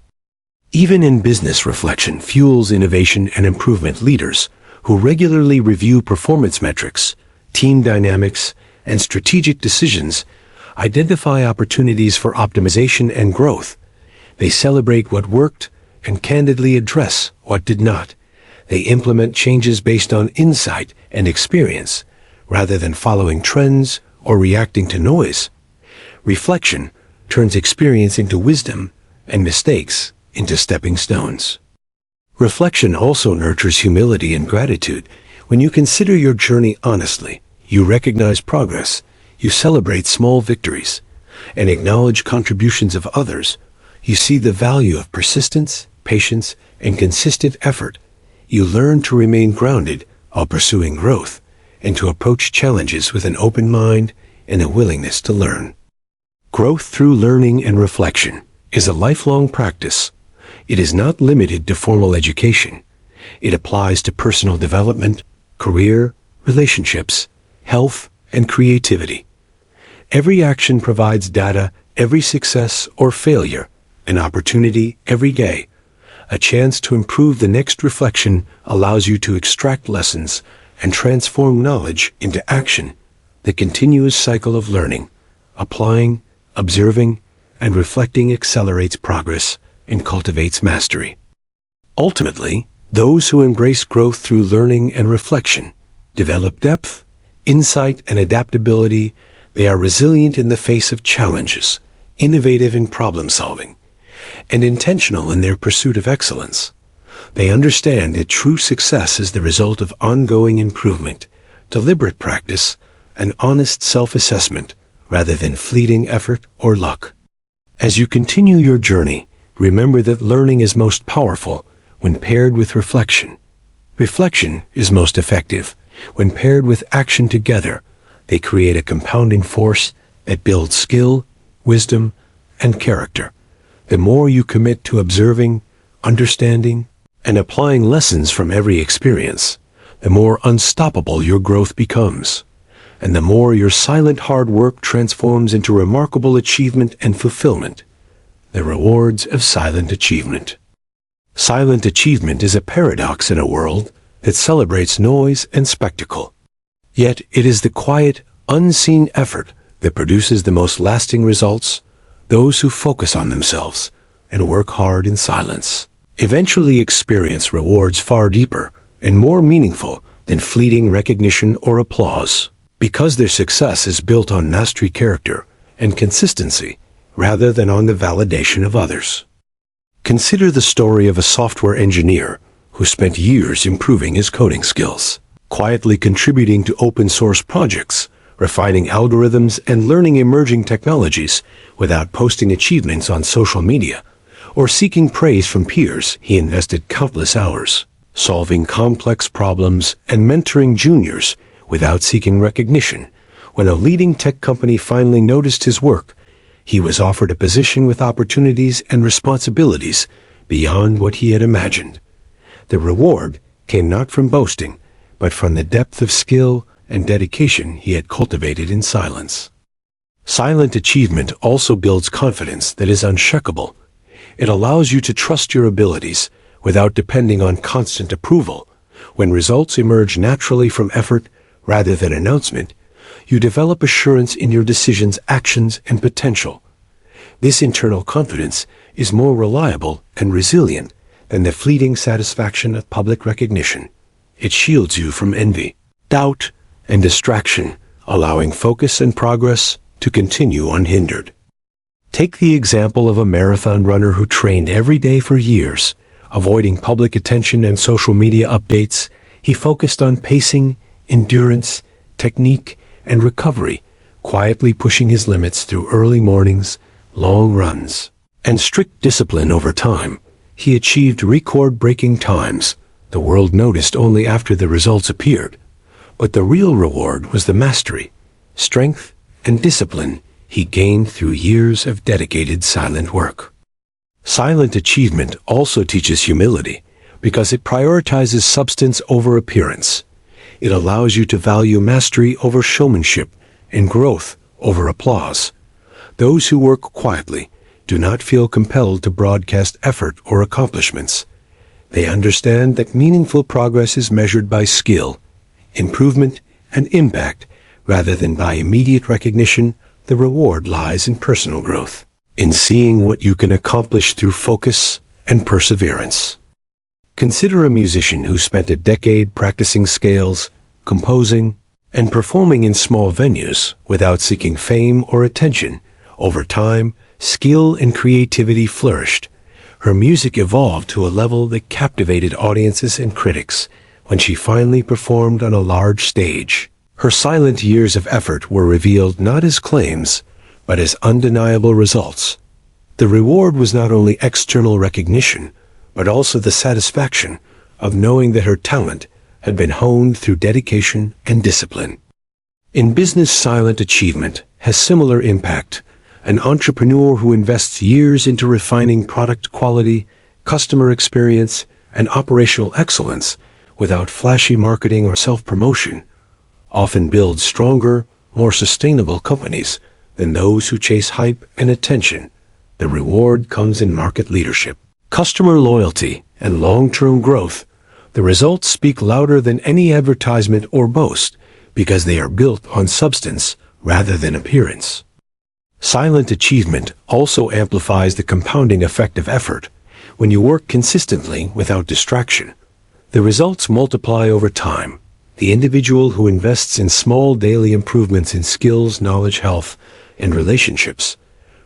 Speaker 1: Even in business, reflection fuels innovation and improvement. Leaders who regularly review performance metrics, team dynamics, and strategic decisions identify opportunities for optimization and growth. They celebrate what worked and candidly address what did not. They implement changes based on insight and experience, rather than following trends or reacting to noise. Reflection turns experience into wisdom and mistakes into stepping stones. Reflection also nurtures humility and gratitude. When you consider your journey honestly, you recognize progress, you celebrate small victories, and acknowledge contributions of others. You see the value of persistence, patience, and consistent effort. You learn to remain grounded while pursuing growth, and to approach challenges with an open mind and a willingness to learn. Growth through learning and reflection is a lifelong practice. It is not limited to formal education. It applies to personal development, career, relationships, health, and creativity. Every action provides data, every success or failure, an opportunity every day. A chance to improve. The next reflection allows you to extract lessons and transform knowledge into action. The continuous cycle of learning, applying, observing, and reflecting accelerates progress and cultivates mastery. Ultimately, those who embrace growth through learning and reflection develop depth, insight, and adaptability. They are resilient in the face of challenges, innovative in problem solving, and intentional in their pursuit of excellence. They understand that true success is the result of ongoing improvement, deliberate practice, and honest self-assessment, rather than fleeting effort or luck. As you continue your journey, remember that learning is most powerful when paired with reflection. Reflection is most effective when paired with action. Together, they create a compounding force that builds skill, wisdom, and character. The more you commit to observing, understanding, and applying lessons from every experience, the more unstoppable your growth becomes, and the more your silent hard work transforms into remarkable achievement and fulfillment. The rewards of silent achievement. Silent achievement is a paradox in a world that celebrates noise and spectacle. Yet it is the quiet, unseen effort that produces the most lasting results. Those who focus on themselves and work hard in silence eventually experience rewards far deeper and more meaningful than fleeting recognition or applause, because their success is built on mastery, character, and consistency, rather than on the validation of others. Consider the story of a software engineer who spent years improving his coding skills, quietly contributing to open-source projects, refining algorithms, and learning emerging technologies without posting achievements on social media or seeking praise from peers. He invested countless hours solving complex problems and mentoring juniors without seeking recognition. When a leading tech company finally noticed his work, he was offered a position with opportunities and responsibilities beyond what he had imagined. The reward came not from boasting, but from the depth of skill and dedication he had cultivated in silence. Silent achievement also builds confidence that is unshakable. It allows you to trust your abilities without depending on constant approval. When results emerge naturally from effort rather than announcement, you develop assurance in your decisions, actions, and potential. This internal confidence is more reliable and resilient than the fleeting satisfaction of public recognition. It shields you from envy, doubt, and distraction, allowing focus and progress to continue unhindered. Take the example of a marathon runner who trained every day for years. Avoiding public attention and social media updates, he focused on pacing, endurance, technique, and recovery, quietly pushing his limits through early mornings, long runs, and strict discipline over time. He achieved record-breaking times. The world noticed only after the results appeared. But the real reward was the mastery, strength, and discipline he gained through years of dedicated silent work. Silent achievement also teaches humility because it prioritizes substance over appearance. It allows you to value mastery over showmanship and growth over applause. Those who work quietly do not feel compelled to broadcast effort or accomplishments. They understand that meaningful progress is measured by skill, improvement, and impact rather than by immediate recognition. The reward lies in personal growth, in seeing what you can accomplish through focus and perseverance. Consider a musician who spent a decade practicing scales, composing, and performing in small venues without seeking fame or attention. Over time, skill and creativity flourished. Her music evolved to a level that captivated audiences and critics when she finally performed on a large stage. Her silent years of effort were revealed not as claims, but as undeniable results. The reward was not only external recognition, but also the satisfaction of knowing that her talent had been honed through dedication and discipline. In business, silent achievement has similar impact. An entrepreneur who invests years into refining product quality, customer experience, and operational excellence without flashy marketing or self-promotion often builds stronger, more sustainable companies than those who chase hype and attention. The reward comes in market leadership, customer loyalty, and long-term growth. The results speak louder than any advertisement or boast because they are built on substance rather than appearance. Silent achievement also amplifies the compounding effect of effort. When you work consistently without distraction, the results multiply over time. The individual who invests in small daily improvements in skills, knowledge, health, and relationships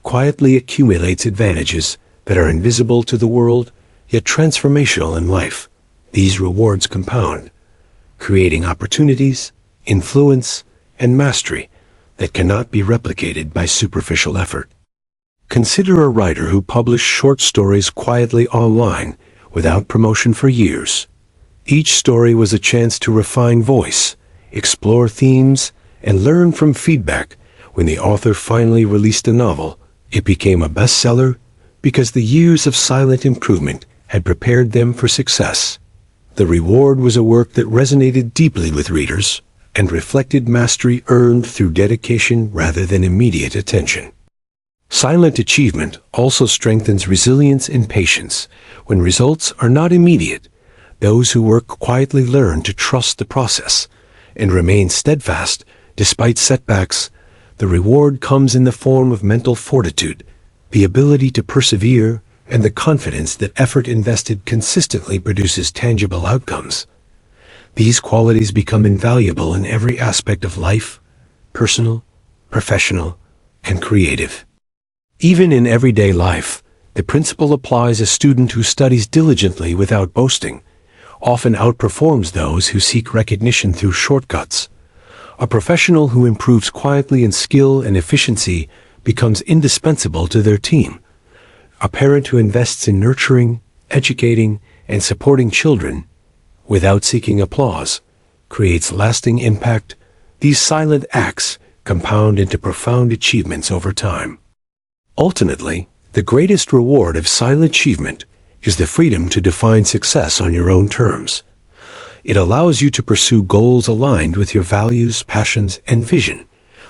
Speaker 1: quietly accumulates advantages that are invisible to the world, yet transformational in life. These rewards compound, creating opportunities, influence, and mastery that cannot be replicated by superficial effort. Consider a writer who published short stories quietly online without promotion for years. Each story was a chance to refine voice, explore themes, and learn from feedback. When the author finally released a novel, it became a bestseller because the years of silent improvement had prepared them for success. The reward was a work that resonated deeply with readers and reflected mastery earned through dedication rather than immediate attention. Silent achievement also strengthens resilience and patience. When results are not immediate, those who work quietly learn to trust the process and remain steadfast despite setbacks. The reward comes in the form of mental fortitude, the ability to persevere, and the confidence that effort invested consistently produces tangible outcomes. These qualities become invaluable in every aspect of life, personal, professional, and creative. Even in everyday life, the principle applies. A student who studies diligently without boasting often outperforms those who seek recognition through shortcuts. A professional who improves quietly in skill and efficiency becomes indispensable to their team. A parent who invests in nurturing, educating, and supporting children without seeking applause creates lasting impact. These silent acts compound into profound achievements over time. Ultimately, the greatest reward of silent achievement is the freedom to define success on your own terms. It allows you to pursue goals aligned with your values, passions, and vision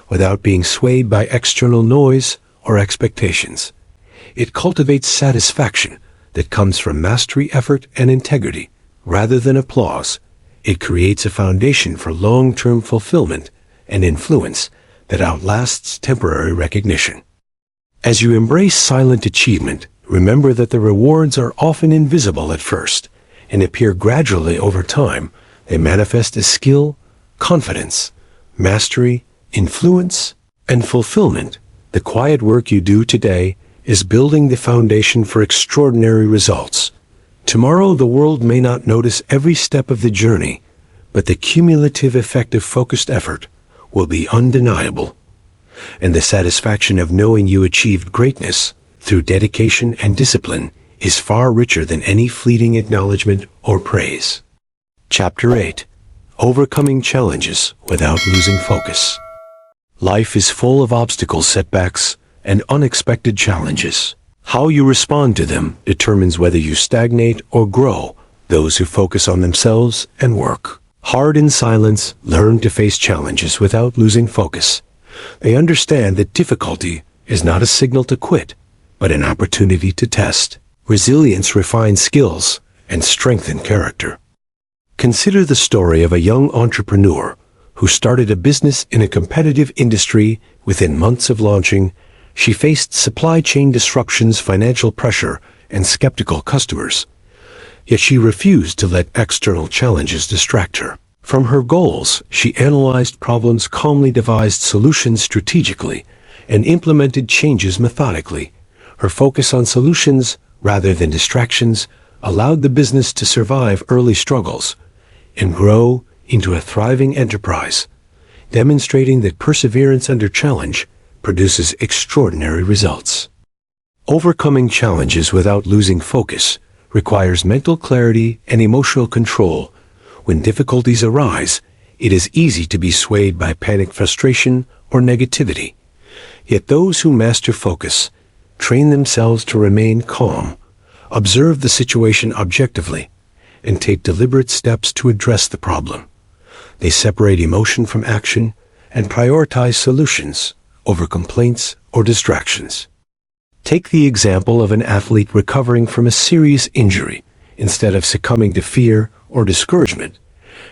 Speaker 1: without being swayed by external noise or expectations. It cultivates satisfaction that comes from mastery, effort, and integrity rather than applause. It creates a foundation for long-term fulfillment and influence that outlasts temporary recognition. As you embrace silent achievement, Remember that the rewards are often invisible at first and appear gradually over time. They manifest as skill, confidence, mastery, influence, and fulfillment. The quiet work you do today is building the foundation for extraordinary results. Tomorrow, the world may not notice every step of the journey, but the cumulative effect of focused effort will be undeniable. And the satisfaction of knowing you achieved greatness through dedication and discipline is far richer than any fleeting acknowledgement or praise. Chapter 8. Overcoming challenges without losing focus. Life is full of obstacles, setbacks, and unexpected challenges. How you respond to them determines whether you stagnate or grow. Those who focus on themselves and work hard in silence learn to face challenges without losing focus. They understand that difficulty is not a signal to quit, but an opportunity to test. Resilience refines skills and strengthens character. Consider the story of a young entrepreneur who started a business in a competitive industry. Within months of launching, she faced supply chain disruptions, financial pressure, and skeptical customers. Yet she refused to let external challenges distract her from her goals. She analyzed problems calmly, devised solutions strategically, and implemented changes methodically. Her focus on solutions rather than distractions allowed the business to survive early struggles and grow into a thriving enterprise, demonstrating that perseverance under challenge produces extraordinary results. Overcoming challenges without losing focus requires mental clarity and emotional control. When difficulties arise, it is easy to be swayed by panic, frustration, or negativity. Yet those who master focus train themselves to remain calm, observe the situation objectively, and take deliberate steps to address the problem. They separate emotion from action and prioritize solutions over complaints or distractions. Take the example of an athlete recovering from a serious injury. Instead of succumbing to fear or discouragement,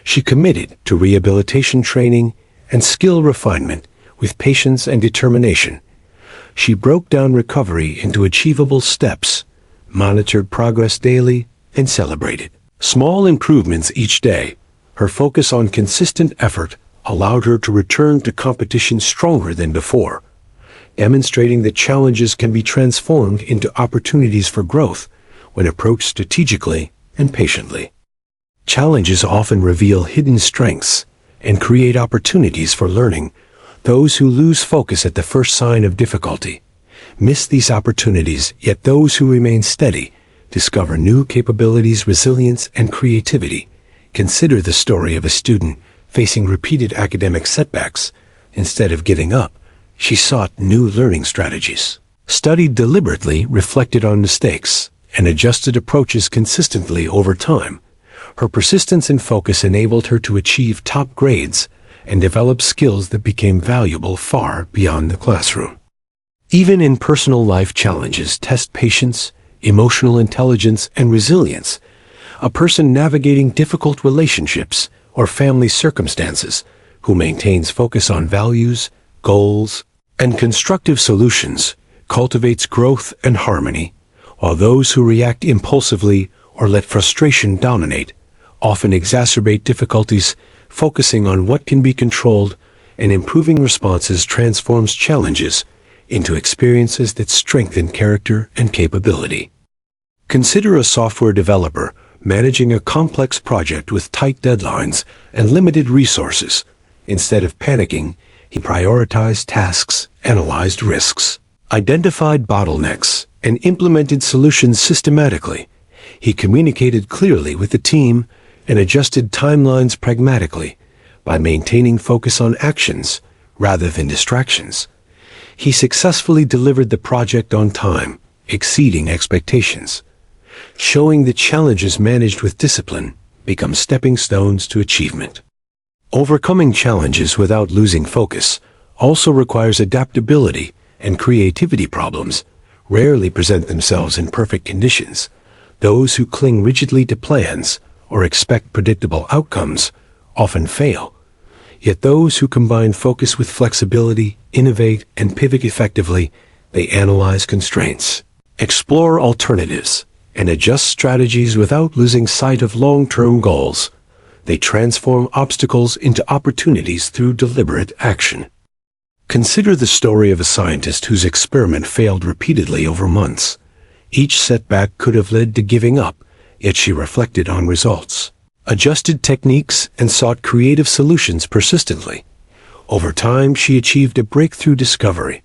Speaker 1: she committed to rehabilitation training and skill refinement with patience and determination. She broke down recovery into achievable steps, monitored progress daily, and celebrated small improvements each day. Her focus on consistent effort allowed her to return to competition stronger than before, demonstrating that challenges can be transformed into opportunities for growth when approached strategically and patiently. Challenges often reveal hidden strengths and create opportunities for learning. Those who lose focus at the first sign of difficulty miss these opportunities, yet those who remain steady discover new capabilities, resilience, and creativity. Consider the story of a student facing repeated academic setbacks. Instead of giving up, she sought new learning strategies, studied deliberately, reflected on mistakes, and adjusted approaches consistently over time. Her persistence and focus enabled her to achieve top grades and develop skills that became valuable far beyond the classroom. Even in personal life, challenges test patience, emotional intelligence, and resilience. A person navigating difficult relationships or family circumstances who maintains focus on values, goals, and constructive solutions cultivates growth and harmony, while those who react impulsively or let frustration dominate often exacerbate difficulties. Focusing on what can be controlled and improving responses transforms challenges into experiences that strengthen character and capability. Consider a software developer managing a complex project with tight deadlines and limited resources. Instead of panicking, he prioritized tasks, analyzed risks, identified bottlenecks, and implemented solutions systematically. He communicated clearly with the team and adjusted timelines pragmatically. By maintaining focus on actions rather than distractions, he successfully delivered the project on time, exceeding expectations, showing that challenges managed with discipline become stepping stones to achievement. Overcoming challenges without losing focus also requires adaptability and creativity. Problems rarely present themselves in perfect conditions. Those who cling rigidly to plans or expect predictable outcomes often fail. Yet those who combine focus with flexibility, innovate, and pivot effectively, they analyze constraints, explore alternatives, and adjust strategies without losing sight of long-term goals. They transform obstacles into opportunities through deliberate action. Consider the story of a scientist whose experiment failed repeatedly over months. Each setback could have led to giving up, yet she reflected on results, adjusted techniques, and sought creative solutions persistently. Over time, she achieved a breakthrough discovery.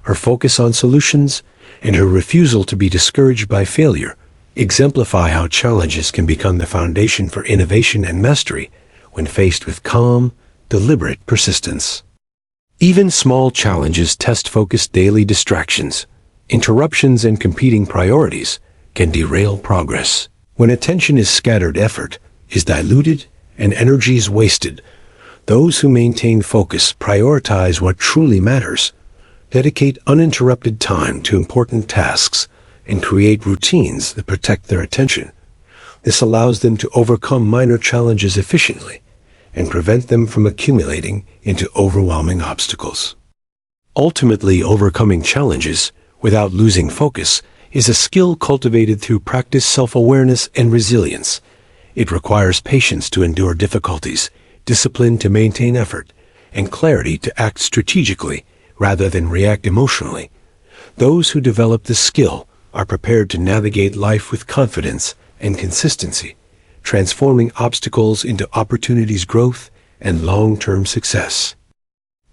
Speaker 1: Her focus on solutions and her refusal to be discouraged by failure exemplify how challenges can become the foundation for innovation and mastery when faced with calm, deliberate persistence. Even small challenges test focused daily distractions. Interruptions and competing priorities can derail progress. When attention is scattered, effort is diluted and energy is wasted. Those who maintain focus prioritize what truly matters, dedicate uninterrupted time to important tasks, and create routines that protect their attention. This allows them to overcome minor challenges efficiently and prevent them from accumulating into overwhelming obstacles. Ultimately, overcoming challenges without losing focus is a skill cultivated through practice, self-awareness, and resilience. It requires patience to endure difficulties, discipline to maintain effort, and clarity to act strategically rather than react emotionally. Those who develop this skill are prepared to navigate life with confidence and consistency, transforming obstacles into opportunities, growth, and long-term success.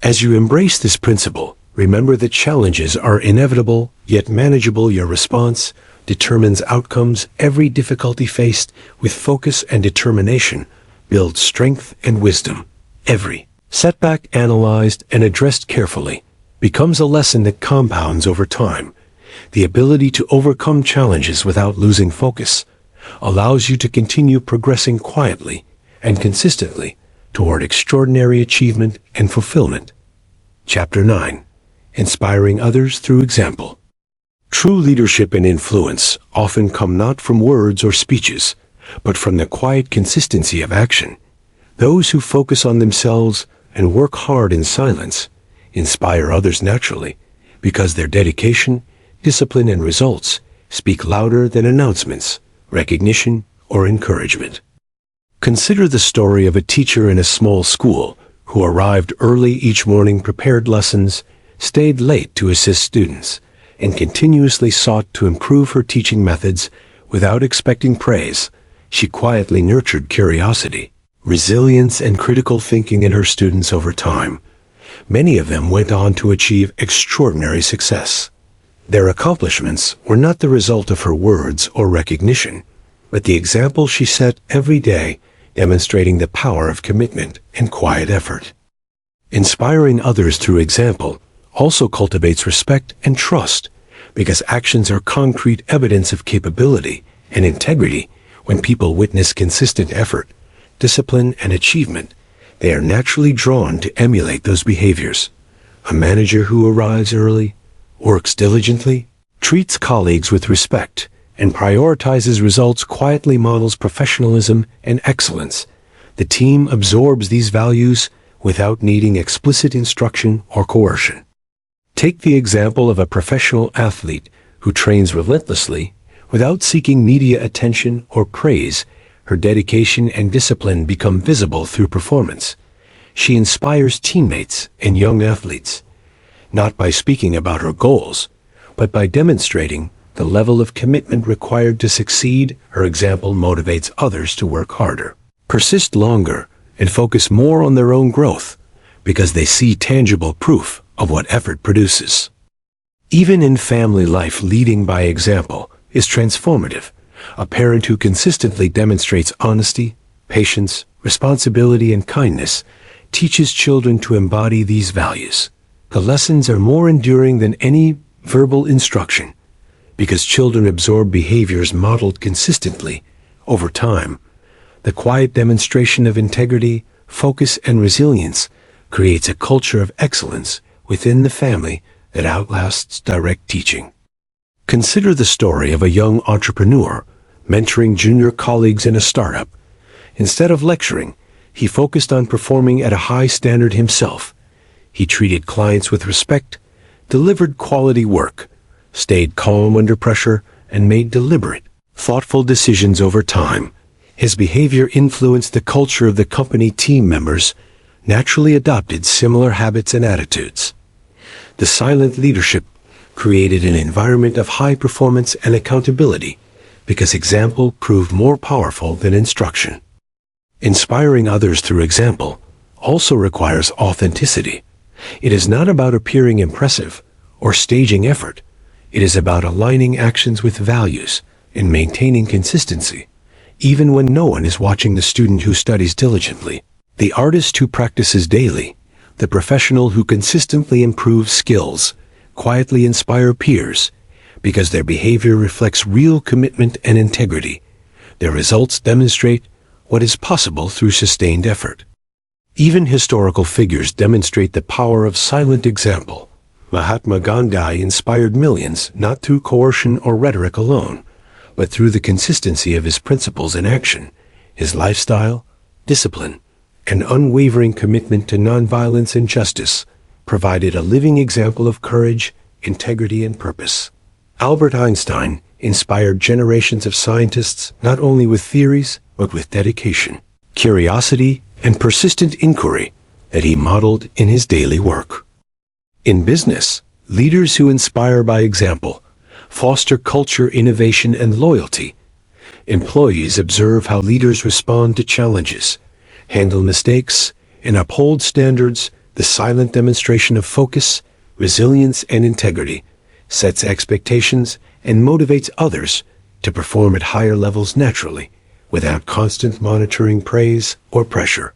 Speaker 1: As you embrace this principle, remember that challenges are inevitable, yet manageable. Your response determines outcomes. Every difficulty faced with focus and determination builds strength and wisdom. Every setback analyzed and addressed carefully becomes a lesson that compounds over time. The ability to overcome challenges without losing focus allows you to continue progressing quietly and consistently toward extraordinary achievement and fulfillment. Chapter 9. Inspiring others through example. True leadership and influence often come not from words or speeches, but from the quiet consistency of action. Those who focus on themselves and work hard in silence inspire others naturally, because their dedication, discipline, and results speak louder than announcements, recognition, or encouragement. Consider the story of a teacher in a small school who arrived early each morning, prepared lessons, stayed late to assist students, and continuously sought to improve her teaching methods without expecting praise. She quietly nurtured curiosity, resilience, and critical thinking in her students over time. Many of them went on to achieve extraordinary success. Their accomplishments were not the result of her words or recognition, but the example she set every day, demonstrating the power of commitment and quiet effort. Inspiring others through example also cultivates respect and trust, because actions are concrete evidence of capability and integrity. When people witness consistent effort, discipline, and achievement, they are naturally drawn to emulate those behaviors. A manager who arrives early, works diligently, treats colleagues with respect, and prioritizes results quietly models professionalism and excellence. The team absorbs these values without needing explicit instruction or coercion. Take the example of a professional athlete who trains relentlessly without seeking media attention or praise. Her dedication and discipline become visible through performance. She inspires teammates and young athletes, not by speaking about her goals, but by demonstrating the level of commitment required to succeed. Her example motivates others to work harder, persist longer, and focus more on their own growth, because they see tangible proof of what effort produces. Even in family life, leading by example is transformative. A parent who consistently demonstrates honesty, patience, responsibility, and kindness teaches children to embody these values. The lessons are more enduring than any verbal instruction, because children absorb behaviors modeled consistently over time. The quiet demonstration of integrity, focus, and resilience creates a culture of excellence within the family that outlasts direct teaching. Consider the story of a young entrepreneur mentoring junior colleagues in a startup. Instead of lecturing, he focused on performing at a high standard himself. He treated clients with respect, delivered quality work, stayed calm under pressure, and made deliberate, thoughtful decisions over time. His behavior influenced the culture of the company. Team members naturally adopted similar habits and attitudes. The silent leadership created an environment of high performance and accountability because example proved more powerful than instruction. Inspiring others through example also requires authenticity. It is not about appearing impressive or staging effort. It is about aligning actions with values and maintaining consistency, even when no one is watching. The student who studies diligently, the artist who practices daily, the professional who consistently improves skills, quietly inspire peers because their behavior reflects real commitment and integrity. Their results demonstrate what is possible through sustained effort. Even historical figures demonstrate the power of silent example. Mahatma Gandhi inspired millions not through coercion or rhetoric alone, but through the consistency of his principles in action. His lifestyle, discipline, and unwavering commitment to nonviolence and justice provided a living example of courage, integrity, and purpose. Albert Einstein inspired generations of scientists not only with theories, but with dedication, curiosity, and persistent inquiry that he modeled in his daily work. In business, leaders who inspire by example foster culture, innovation, and loyalty. Employees observe how leaders respond to challenges, handle mistakes, and uphold standards. The silent demonstration of focus, resilience, and integrity sets expectations and motivates others to perform at higher levels naturally, without constant monitoring, praise, or pressure.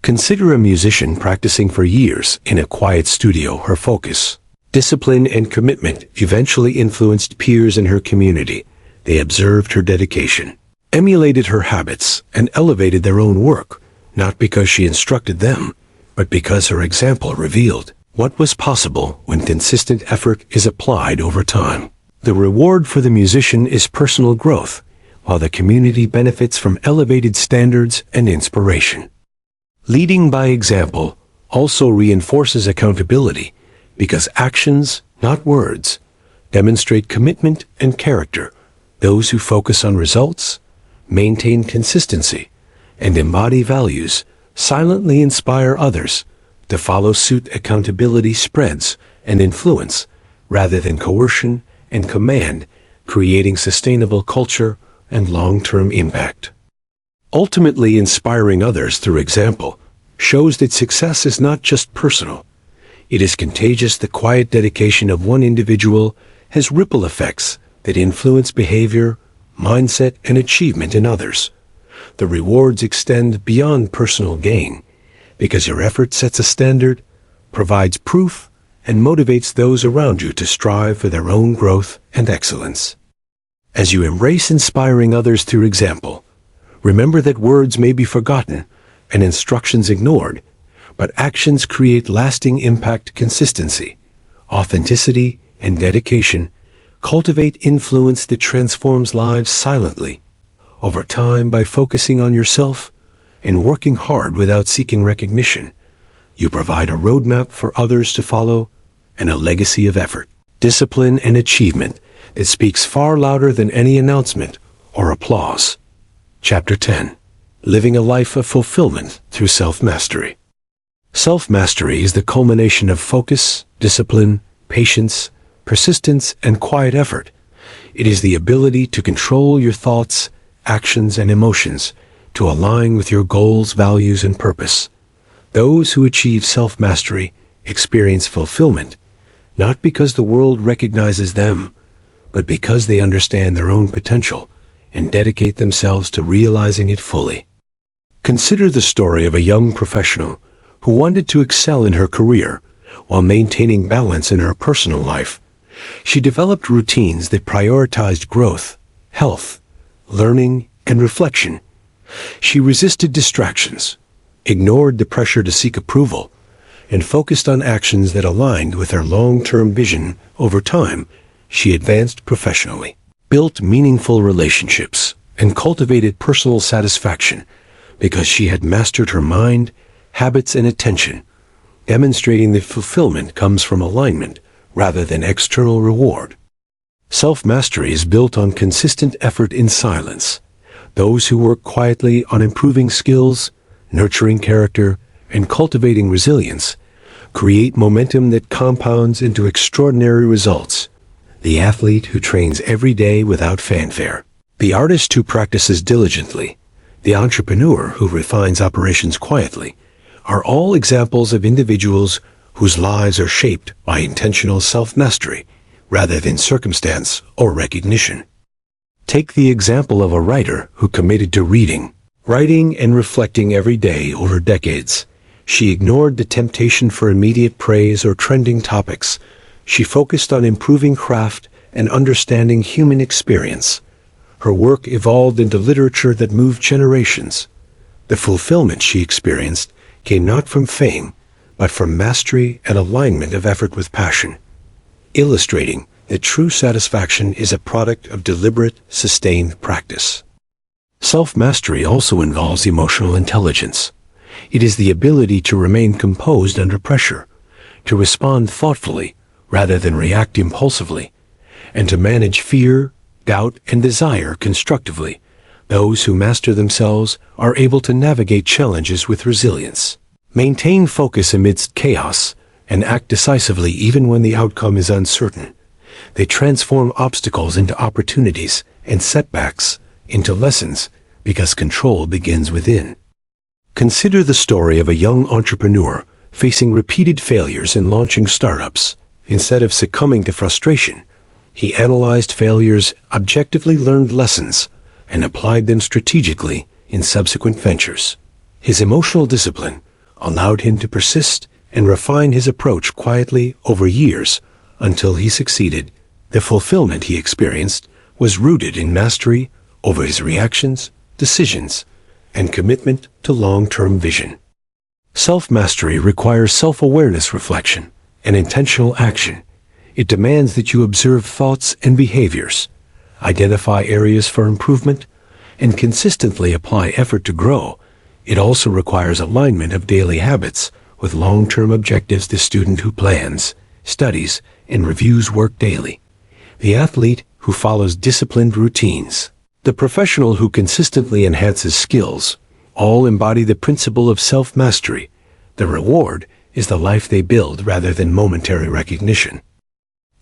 Speaker 1: Consider a musician practicing for years in a quiet studio. Her focus, discipline, and commitment eventually influenced peers in her community. They observed her dedication, emulated her habits, and elevated their own work, not because she instructed them, but because her example revealed what was possible when consistent effort is applied over time. The reward for the musician is personal growth, while the community benefits from elevated standards and inspiration. Leading by example also reinforces accountability because actions, not words, demonstrate commitment and character. Those who focus on results, maintain consistency, and embody values silently inspire others to follow suit. Accountability spreads and influence rather than coercion and command, creating sustainable culture and long-term impact. Ultimately, inspiring others through example shows that success is not just personal. It is contagious. The quiet dedication of one individual has ripple effects that influence behavior, mindset, and achievement in others. The rewards extend beyond personal gain because your effort sets a standard, provides proof, and motivates those around you to strive for their own growth and excellence. As you embrace inspiring others through example, remember that words may be forgotten and instructions ignored, but actions create lasting impact. Consistency, authenticity, and dedication cultivate influence that transforms lives silently over time. By focusing on yourself and working hard without seeking recognition, you provide a roadmap for others to follow and a legacy of effort, discipline, and achievement that speaks far louder than any announcement or applause. Chapter 10. Living a life of fulfillment through self-mastery. Self-mastery is the culmination of focus, discipline, patience, persistence, and quiet effort. It is the ability to control your thoughts, actions, and emotions to align with your goals, values, and purpose. Those who achieve self-mastery experience fulfillment, not because the world recognizes them, but because they understand their own potential and dedicate themselves to realizing it fully. Consider the story of a young professional who wanted to excel in her career while maintaining balance in her personal life. She developed routines that prioritized growth, health, learning, and reflection. She resisted distractions, ignored the pressure to seek approval, and focused on actions that aligned with her long-term vision. Over time, she advanced professionally, built meaningful relationships, and cultivated personal satisfaction because she had mastered her mind, habits, and attention, demonstrating that fulfillment comes from alignment rather than external reward. Self-mastery is built on consistent effort in silence. Those who work quietly on improving skills, nurturing character, and cultivating resilience create momentum that compounds into extraordinary results. The athlete who trains every day without fanfare, the artist who practices diligently, the entrepreneur who refines operations quietly, are all examples of individuals whose lives are shaped by intentional self-mastery rather than circumstance or recognition. Take the example of a writer who committed to reading, writing, and reflecting every day over decades. She ignored the temptation for immediate praise or trending topics. She focused on improving craft and understanding human experience. Her work evolved into literature that moved generations. The fulfillment she experienced came not from fame, but from mastery and alignment of effort with passion, illustrating that true satisfaction is a product of deliberate, sustained practice. Self-mastery also involves emotional intelligence. It is the ability to remain composed under pressure, to respond thoughtfully rather than react impulsively, and to manage fear, doubt, and desire constructively. Those who master themselves are able to navigate challenges with resilience, maintain focus amidst chaos, and act decisively even when the outcome is uncertain. They transform obstacles into opportunities and setbacks into lessons because control begins within. Consider the story of a young entrepreneur facing repeated failures in launching startups. Instead of succumbing to frustration, he analyzed failures, objectively learned lessons, and applied them strategically in subsequent ventures. His emotional discipline allowed him to persist and refine his approach quietly over years until he succeeded. The fulfillment he experienced was rooted in mastery over his reactions, decisions, and commitment to long-term vision. Self-mastery requires self-awareness, reflection, and intentional action. It demands that you observe thoughts and behaviors, identify areas for improvement, and consistently apply effort to grow. It also requires alignment of daily habits with long-term objectives. The student who plans, studies, and reviews work daily, the athlete who follows disciplined routines, the professional who consistently enhances skills, all embody the principle of self-mastery. The reward is the life they build rather than momentary recognition.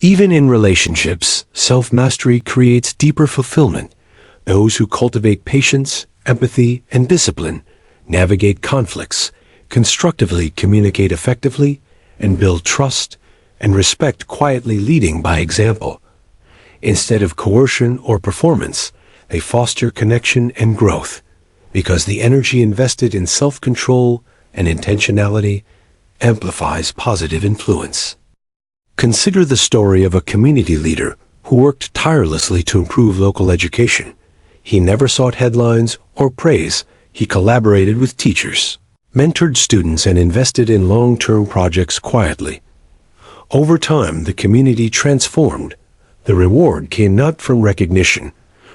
Speaker 1: Even in relationships, self-mastery creates deeper fulfillment. Those who cultivate patience, empathy, and discipline navigate conflicts, constructively communicate effectively, and build trust and respect quietly, leading by example. Instead of coercion or performance, they foster connection and growth, because the energy invested in self-control and intentionality amplifies positive influence. Consider the story of a community leader who worked tirelessly to improve local education. He never sought headlines or praise. He collaborated with teachers, mentored students, and invested in long-term projects quietly. Over time, the community transformed. The reward came not from recognition,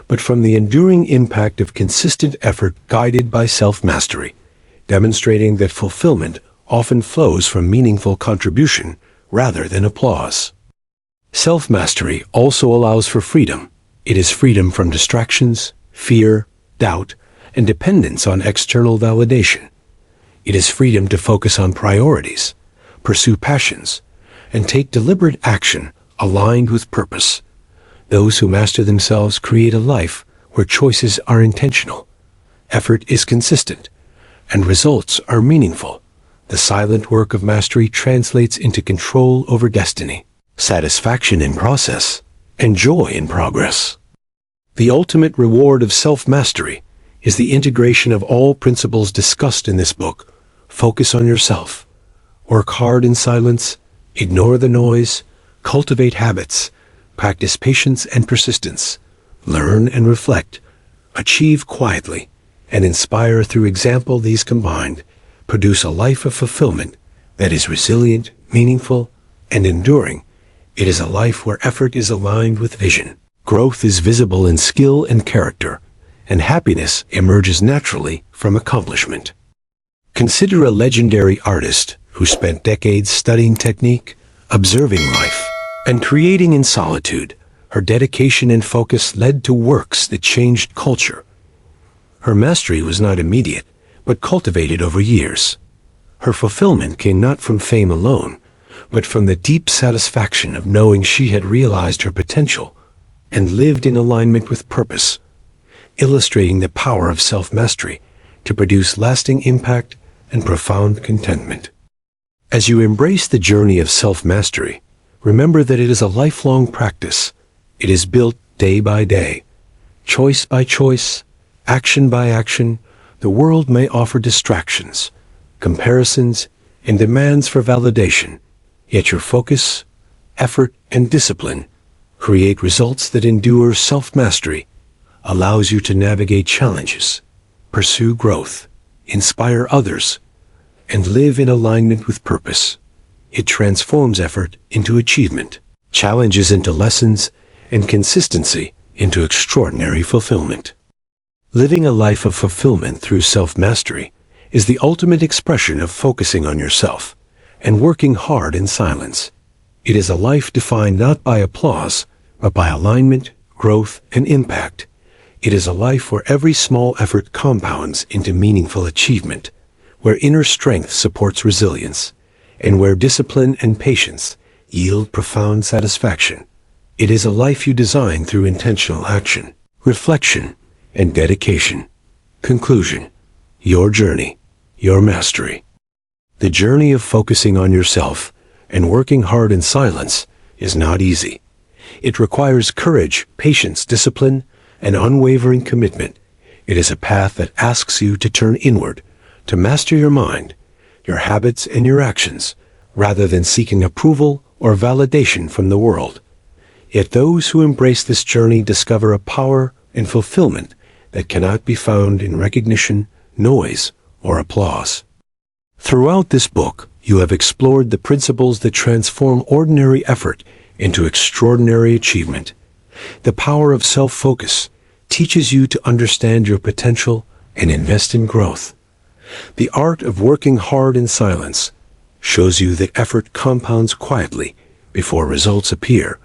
Speaker 1: but from the enduring impact of consistent effort guided by self-mastery, demonstrating that fulfillment often flows from meaningful contribution rather than applause. Self-mastery also allows for freedom. It is freedom from distractions, fear, doubt, and dependence on external validation. It is freedom to focus on priorities, pursue passions, and take deliberate action aligned with purpose. Those who master themselves create a life where choices are intentional, effort is consistent, and results are meaningful. The silent work of mastery translates into control over destiny, satisfaction in process, and joy in progress. The ultimate reward of self-mastery is the integration of all principles discussed in this book. Focus on yourself, work hard in silence, ignore the noise, cultivate habits, practice patience and persistence, learn and reflect, achieve quietly, and inspire through example. These combined produce a life of fulfillment that is resilient, meaningful, and enduring. It is a life where effort is aligned with vision, growth is visible in skill and character, and happiness emerges naturally from accomplishment. Consider a legendary artist who spent decades studying technique, observing life, and creating in solitude. Her dedication and focus led to works that changed culture. Her mastery was not immediate, but cultivated over years. Her fulfillment came not from fame alone, but from the deep satisfaction of knowing she had realized her potential and lived in alignment with purpose, illustrating the power of self-mastery to produce lasting impact and profound contentment. As you embrace the journey of self-mastery, remember that it is a lifelong practice. It is built day by day, choice by choice, action by action. The world may offer distractions, comparisons, and demands for validation, yet your focus, effort, and discipline create results that endure. Self-mastery allows you to navigate challenges, pursue growth, inspire others, and live in alignment with purpose. It transforms effort into achievement, challenges into lessons, and consistency into extraordinary fulfillment. Living a life of fulfillment through self-mastery is the ultimate expression of focusing on yourself and working hard in silence. It is a life defined not by applause, but by alignment, growth, and impact. It is a life where every small effort compounds into meaningful achievement, where inner strength supports resilience, and where discipline and patience yield profound satisfaction. It is a life you design through intentional action, reflection, and dedication. Conclusion: your journey, your mastery. The journey of focusing on yourself and working hard in silence is not easy. It requires courage, patience, discipline, and unwavering commitment. It is a path that asks you to turn inward, to master your mind, your habits, and your actions, rather than seeking approval or validation from the world. Yet those who embrace this journey discover a power and fulfillment that cannot be found in recognition, noise, or applause. Throughout this book, you have explored the principles that transform ordinary effort into extraordinary achievement. The power of self-focus teaches you to understand your potential and invest in growth. The art of working hard in silence shows you that effort compounds quietly before results appear.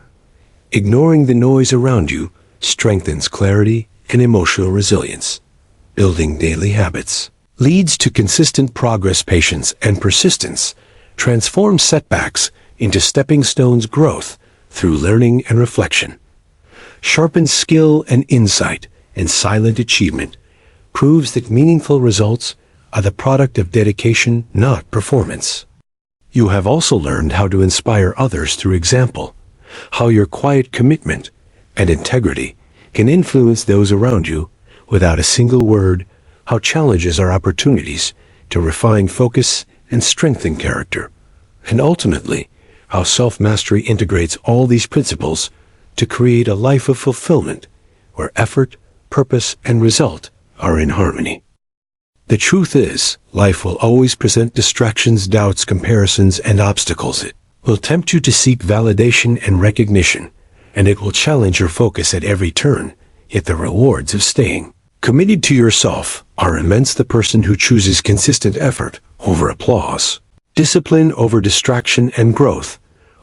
Speaker 1: Ignoring the noise around you strengthens clarity and emotional resilience. Building daily habits leads to consistent progress. Patience and persistence transform setbacks into stepping stones. Growth through learning and reflection sharpens skill and insight, and silent achievement proves that meaningful results are the product of dedication, not performance. You have also learned how to inspire others through example, how your quiet commitment and integrity can influence those around you without a single word, how challenges are opportunities to refine focus and strengthen character, and ultimately, how self-mastery integrates all these principles to create a life of fulfillment where effort, purpose, and result are in harmony. The truth is, life will always present distractions, doubts, comparisons, and obstacles. It will tempt you to seek validation and recognition, and it will challenge your focus at every turn, yet the rewards of staying committed to yourself are immense. The person who chooses consistent effort over applause, discipline over distraction, and growth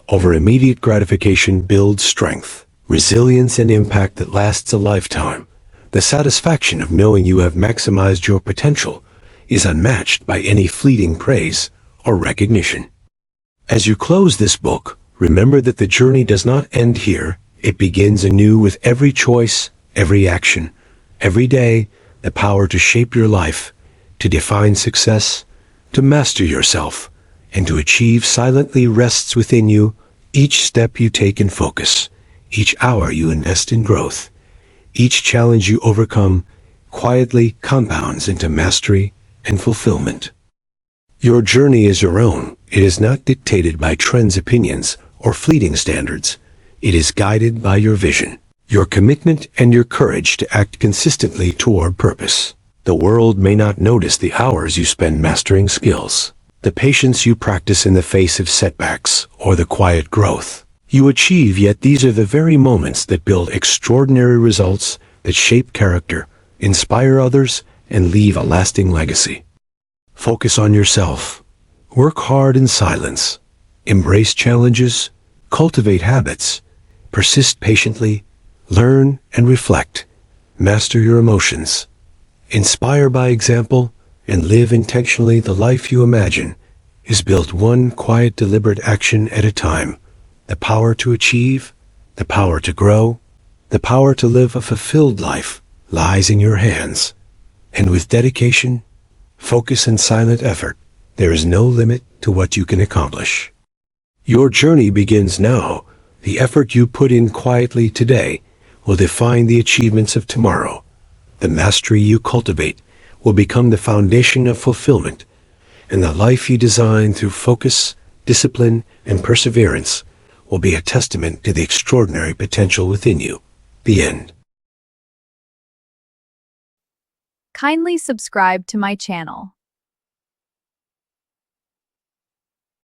Speaker 1: over immediate gratification builds strength, resilience, and impact that lasts a lifetime. The satisfaction of knowing you have maximized your potential is unmatched by any fleeting praise or recognition. As you close this book, remember that the journey does not end here. It begins anew with every choice, every action, every day. The power to shape your life, to define success, to master yourself, and to achieve silently rests within you. Each step you take in focus, each hour you invest in growth, each challenge you overcome quietly compounds into mastery and fulfillment. Your journey is your own. It is not dictated by trends, opinions, or fleeting standards. It is guided by your vision, your commitment, and your courage to act consistently toward purpose. The world may not notice the hours you spend mastering skills, the patience you practice in the face of setbacks, or the quiet growth you achieve, yet these are the very moments that build extraordinary results, that shape character, inspire others, and leave a lasting legacy. Focus on yourself. Work hard in silence. Embrace challenges, cultivate habits, Persist patiently, learn and reflect. Master your emotions. Inspire by example and live intentionally. The life you imagine is built one quiet, deliberate action at a time. The power to achieve, the power to grow, the power to live a fulfilled life lies in your hands. And with dedication, focus and silent effort, there is no limit to what you can accomplish. Your journey begins now. The effort you put in quietly today will define the achievements of tomorrow. The mastery you cultivate will become the foundation of fulfillment, and the life you design through focus, discipline, and perseverance will be a testament to the extraordinary potential within you. The end.
Speaker 2: Kindly subscribe to my channel.